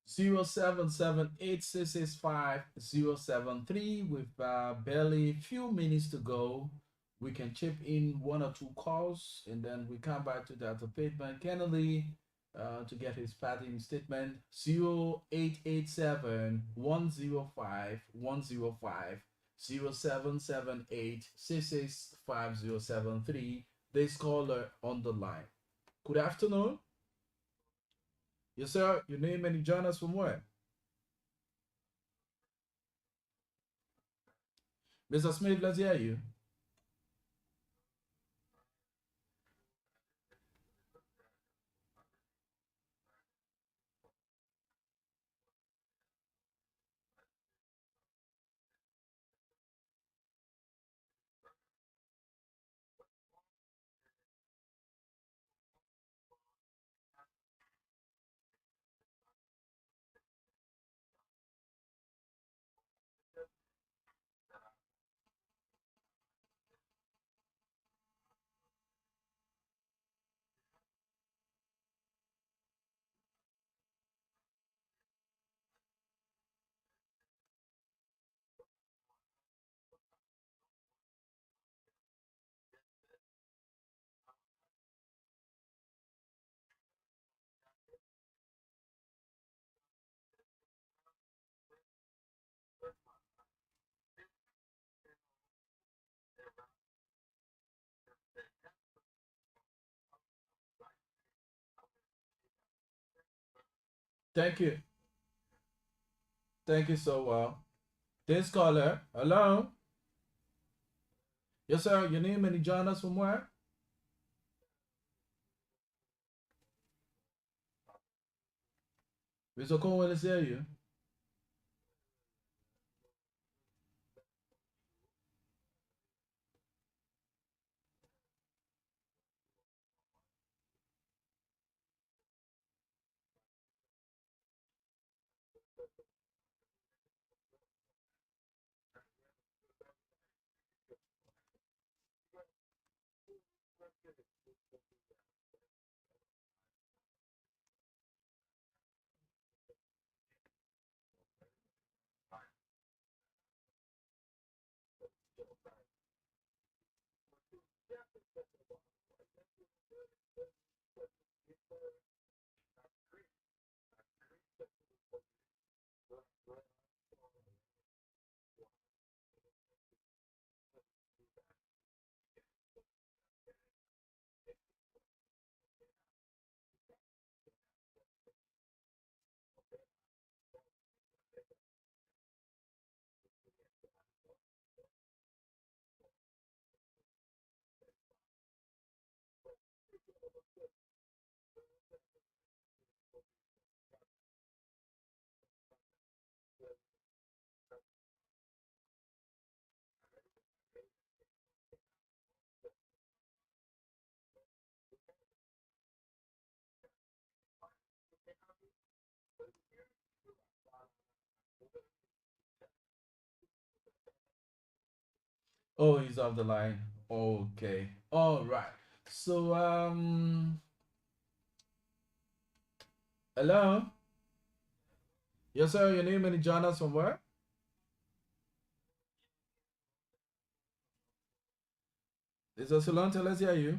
0778665 with barely few minutes to go. We can chip in one or two calls and then we come back to Dr. Pittman Kennedy to get his parting statement. 0887-105-105 This caller on the line. Good afternoon. Yes, sir. Your name and you join us from where? Mr. Smith, let's hear you. Thank you. Thank you so well. This caller, hello. Yes, sir. Your name and you join us from where? Mr. Cohen, let's hear you. Oh, he's off the line. Okay. All right. So, hello. Yes, sir. Your name and you join us from where? Is a Solante? Let's hear you.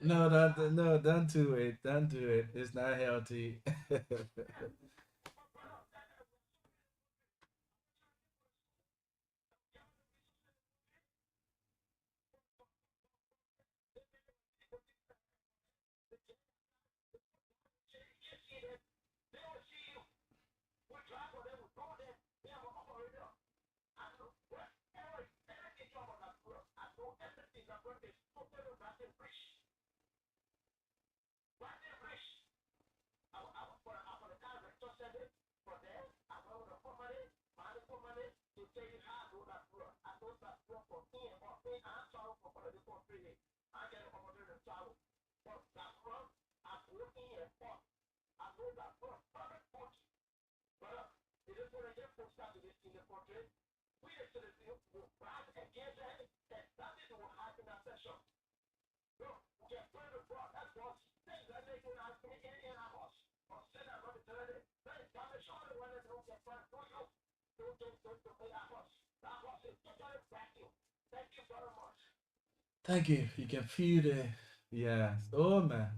No, no, don't do it. Don't do it. It's not healthy. Thank you. You can feel the, yes. Oh man,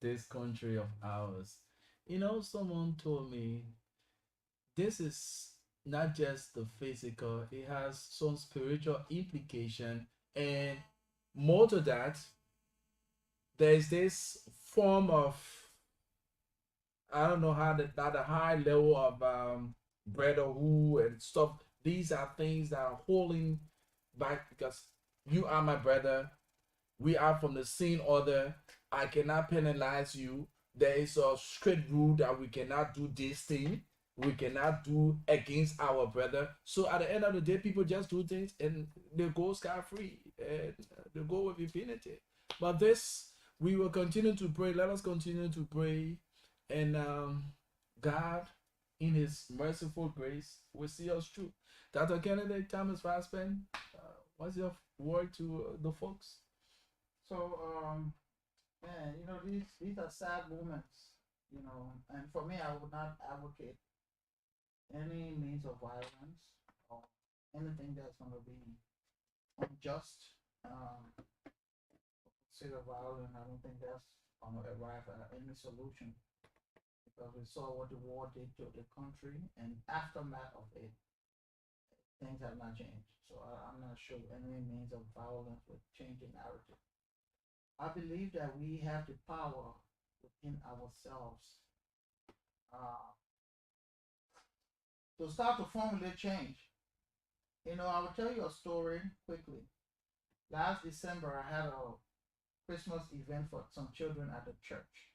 this country of ours. You know, someone told me this is not just the physical, it has some spiritual implication. And more to that, there's this form of, I don't know how that at a high level of brotherhood and stuff. These are things that are holding back because you are my brother. We are from the same order. I cannot penalize you. There is a strict rule that we cannot do this thing. We cannot do against our brother. So at the end of the day, people just do things and they go scot free and they go with impunity. But this, we will continue to pray. Let us continue to pray, and God, in His merciful grace, will see us through. Dr. Kennedy, time is fast spent. What's your word to the folks? So, man, you know, these are sad moments, you know, and for me, I would not advocate any means of violence or anything that's going to be unjust. Consider violence. I don't think that's going to arrive at any solution because we saw what the war did to the country, and aftermath of it, things have not changed. So I'm not sure any means of violence would change the narrative. I believe that we have the power within ourselves uh, to start to formulate change. You know, I will tell you a story quickly. Last December, I had a Christmas event for some children at the church.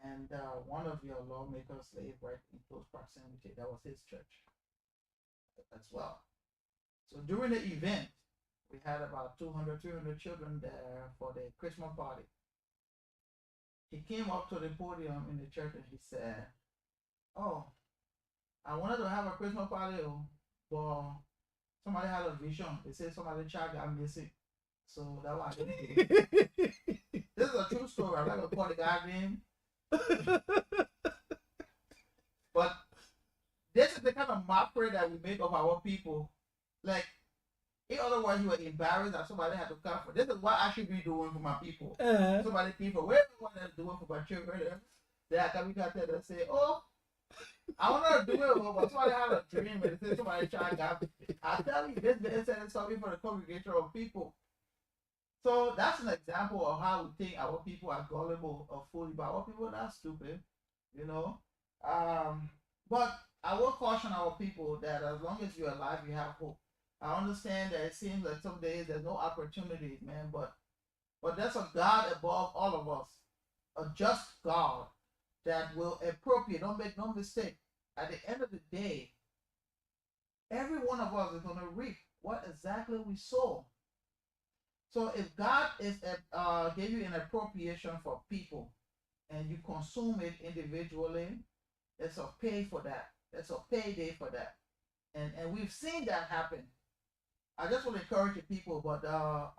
And one of your lawmakers lived right in close proximity. That was his church as well. So during the event, we had about 200, 300 children there for the Christmas party. He came up to the podium in the church and he said, "Oh, I wanted to have a Christmas party, but somebody had a vision. They said somebody's child got missing. So that's why I didn't do it." This is a true story. I'm not going to call the guy name. But this is the kind of mockery that we make of our people. Like, in other words, you were embarrassed that somebody had to come for. This is what I should be doing for my people. Somebody people, where what they're doing for my children. They are coming out there and say, "Oh, I want to do it, but somebody had a dream and say somebody tried to." I tell you, this is something for the congregation of people. So that's an example of how we think our people are gullible or foolish, but our people are not stupid, you know. But I will caution our people that as long as you're alive, you have hope. I understand that it seems like some days there's no opportunities, man, but there's a God above all of us, a just God that will appropriate. Don't make no mistake. At the end of the day, every one of us is going to reap what exactly we sow. So if God is gave you an appropriation for people and you consume it individually, there's a pay for that. There's a payday for that. And we've seen that happen. I just want to encourage the people, but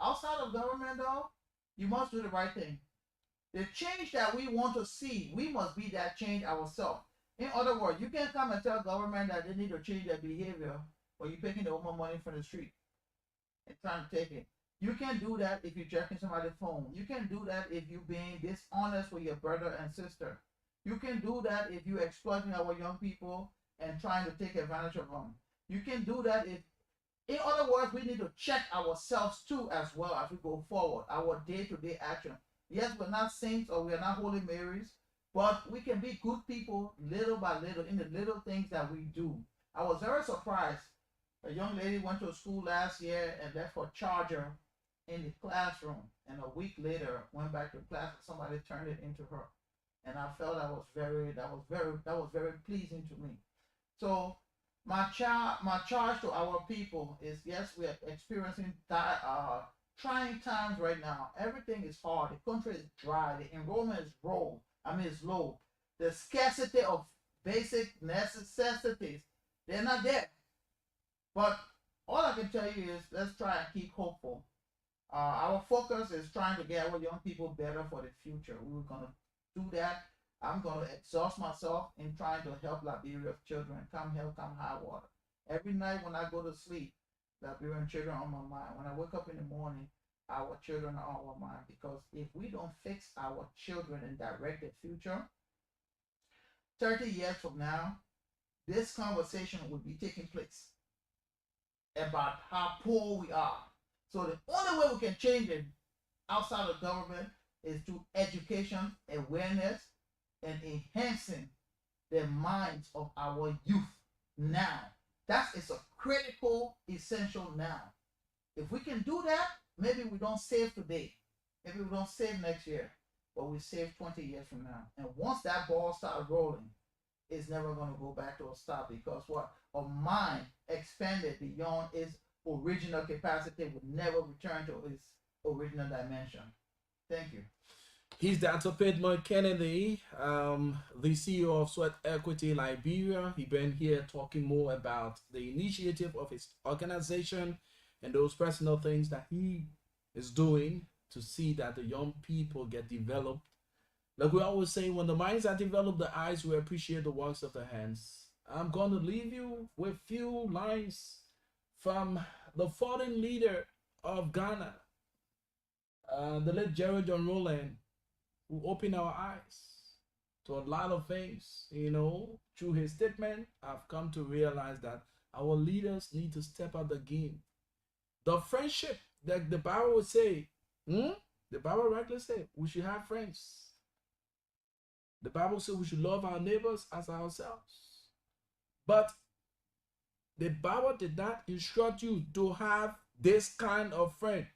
outside of government though, you must do the right thing. The change that we want to see, we must be that change ourselves. In other words, you can't come and tell government that they need to change their behavior, but you're taking the woman money from the street and trying to take it. You can do that if you're jacking somebody's phone. You can do that if you're being dishonest with your brother and sister. You can do that if you're exploiting our young people and trying to take advantage of them. You can do that if, in other words, we need to check ourselves too as well as we go forward, our day-to-day action. Yes, we're not saints or we're not Holy Marys, but we can be good people little by little in the little things that we do. I was very surprised. A young lady went to school last year and left her charger in the classroom, and a week later went back to class and somebody turned it into her. And I felt that was very pleasing to me. So my charge to our people is, yes, we are experiencing trying times right now. Everything is hard. The country is dry. The enrollment is low. It's low. The scarcity of basic necessities, they're not there. But all I can tell you is let's try and keep hopeful. Our focus is trying to get our young people better for the future. We were gonna do that. I'm going to exhaust myself in trying to help Liberia's children, come hell, come high water. Every night when I go to sleep, Liberian children on my mind. When I wake up in the morning, our children are on our mind. Because if we don't fix our children and direct their future, 30 years from now, this conversation will be taking place about how poor we are. So the only way we can change it outside of government is through education, awareness, and enhancing the minds of our youth now. That is a critical, essential now. If we can do that, maybe we don't save today. Maybe we don't save next year, but we save 20 years from now. And once that ball starts rolling, it's never going to go back to a stop, because what? A mind expanded beyond its original capacity would never return to its original dimension. Thank you. He's Dr. PITMAN Kennedy, the CEO of Sweat Equity Liberia. He been here talking more about the initiative of his organization and those personal things that he is doing to see that the young people get developed. Like we always say, when the minds are developed, the eyes will appreciate the works of the hands. I'm going to leave you with few lines from the foreign leader of Ghana, the late Jerry John Rowland, who opened our eyes to a lot of things. Through his statement, I've come to realize that our leaders need to step up the game. The friendship that the Bible would say, the Bible rightly say, we should have friends. The Bible says we should love our neighbors as ourselves. But the Bible did not instruct you to have this kind of friend.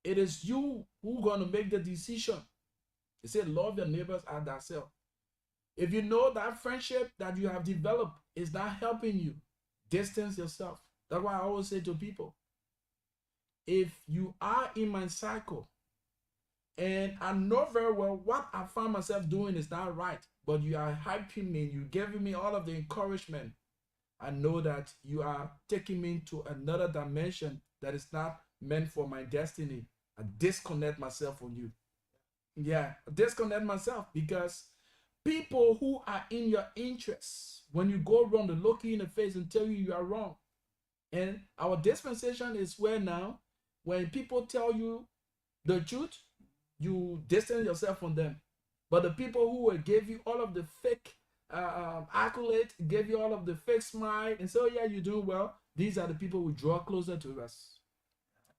It is you who going to make the decision. It said, love your neighbors as thyself. If you know that friendship that you have developed is not helping you, distance yourself. That's why I always say to people, if you are in my cycle and I know very well what I find myself doing is not right, but you are hyping me, you're giving me all of the encouragement, I know that you are taking me to another dimension that is not meant for my destiny. I disconnect myself from you. Yeah, disconnect myself, because people who are in your interests, when you go wrong, they look you in the face and tell you are wrong. And our dispensation is where now, when people tell you the truth, you distance yourself from them. But the people who will give you all of the fake accolade, give you all of the fake smile, and so yeah, you're doing well, these are the people who draw closer to us.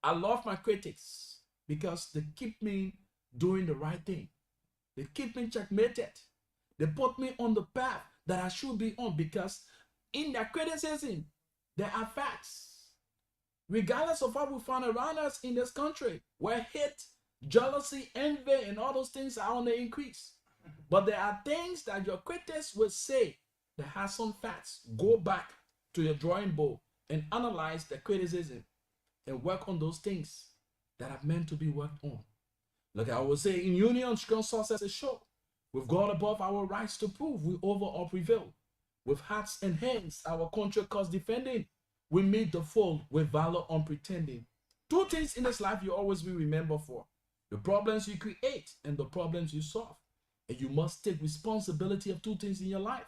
I love my critics because they keep me doing the right thing. They keep me checkmated. They put me on the path that I should be on, because in their criticism, there are facts. Regardless of what we find around us in this country, where hate, jealousy, envy, and all those things are on the increase. But there are things that your critics will say that has some facts. Go back to your drawing board and analyze the criticism and work on those things that are meant to be worked on. Like I would say, in union, strong success is sure. We've gone above our rights to prove we over or prevail. With hearts and hands, our country cause defending. We meet the foe with valor unpretending. Two things in this life you always be remembered for: the problems you create and the problems you solve. And you must take responsibility of two things in your life: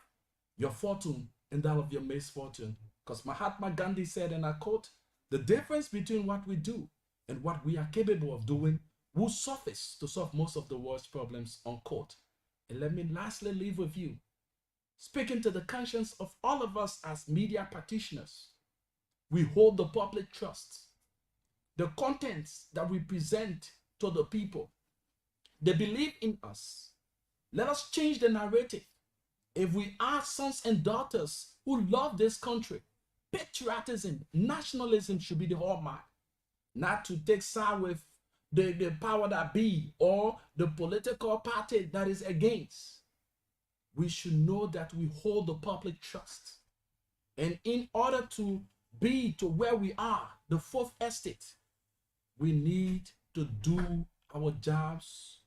your fortune and that of your misfortune. Because Mahatma Gandhi said, and I quote, the difference between what we do and what we are capable of doing will suffice to solve most of the world's problems, unquote. And let me lastly leave with you, speaking to the conscience of all of us as media practitioners. We hold the public trust. The contents that we present to the people, they believe in us. Let us change the narrative. If we are sons and daughters who love this country, patriotism, nationalism should be the hallmark, not to take side with the power that be or the political party that is against. We should know that we hold the public trust. And in order to be to where we are, the fourth estate, we need to do our jobs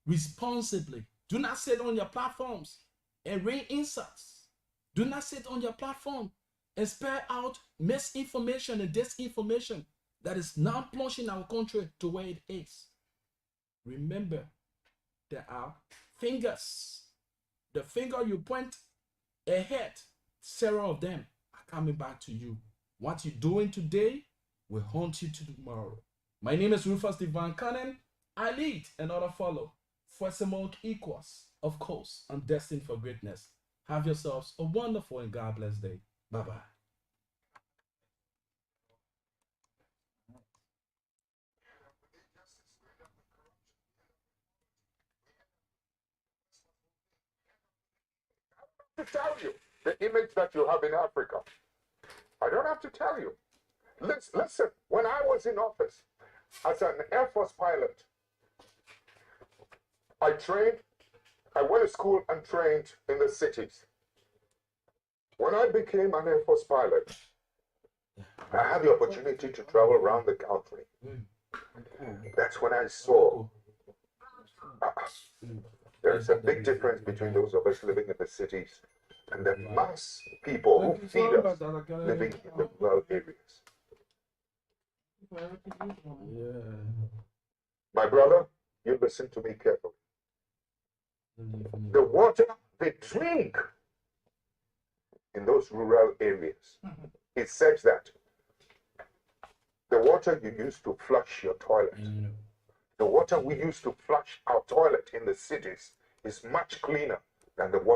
responsibly. Do not sit on your platforms and rain insults. Do not sit on your platform and spare out misinformation and disinformation that is now plunging our country to where it is. Remember, there are fingers, the finger you point ahead, several of them are coming back to you. What you're doing today will haunt you to tomorrow. My name is Rufus Divine Cannon. I lead and other follow. Fwesimilk equals, of course, and destined for greatness. Have yourselves a wonderful and God bless day. Bye bye. To tell you the image that you have in Africa. I don't have to tell you. Listen, when I was in office as an Air Force pilot, I trained, I went to school and trained in the cities. When I became an Air Force pilot, I had the opportunity to travel around the country. That's when I saw there's a big difference between those of us living in the cities and the mass people who feed us living in the rural areas. Yeah. My brother, you listen to me carefully. The water they drink in those rural areas, it says that the water you use to flush your toilet, the water we use to flush our toilet in the cities is much cleaner than the water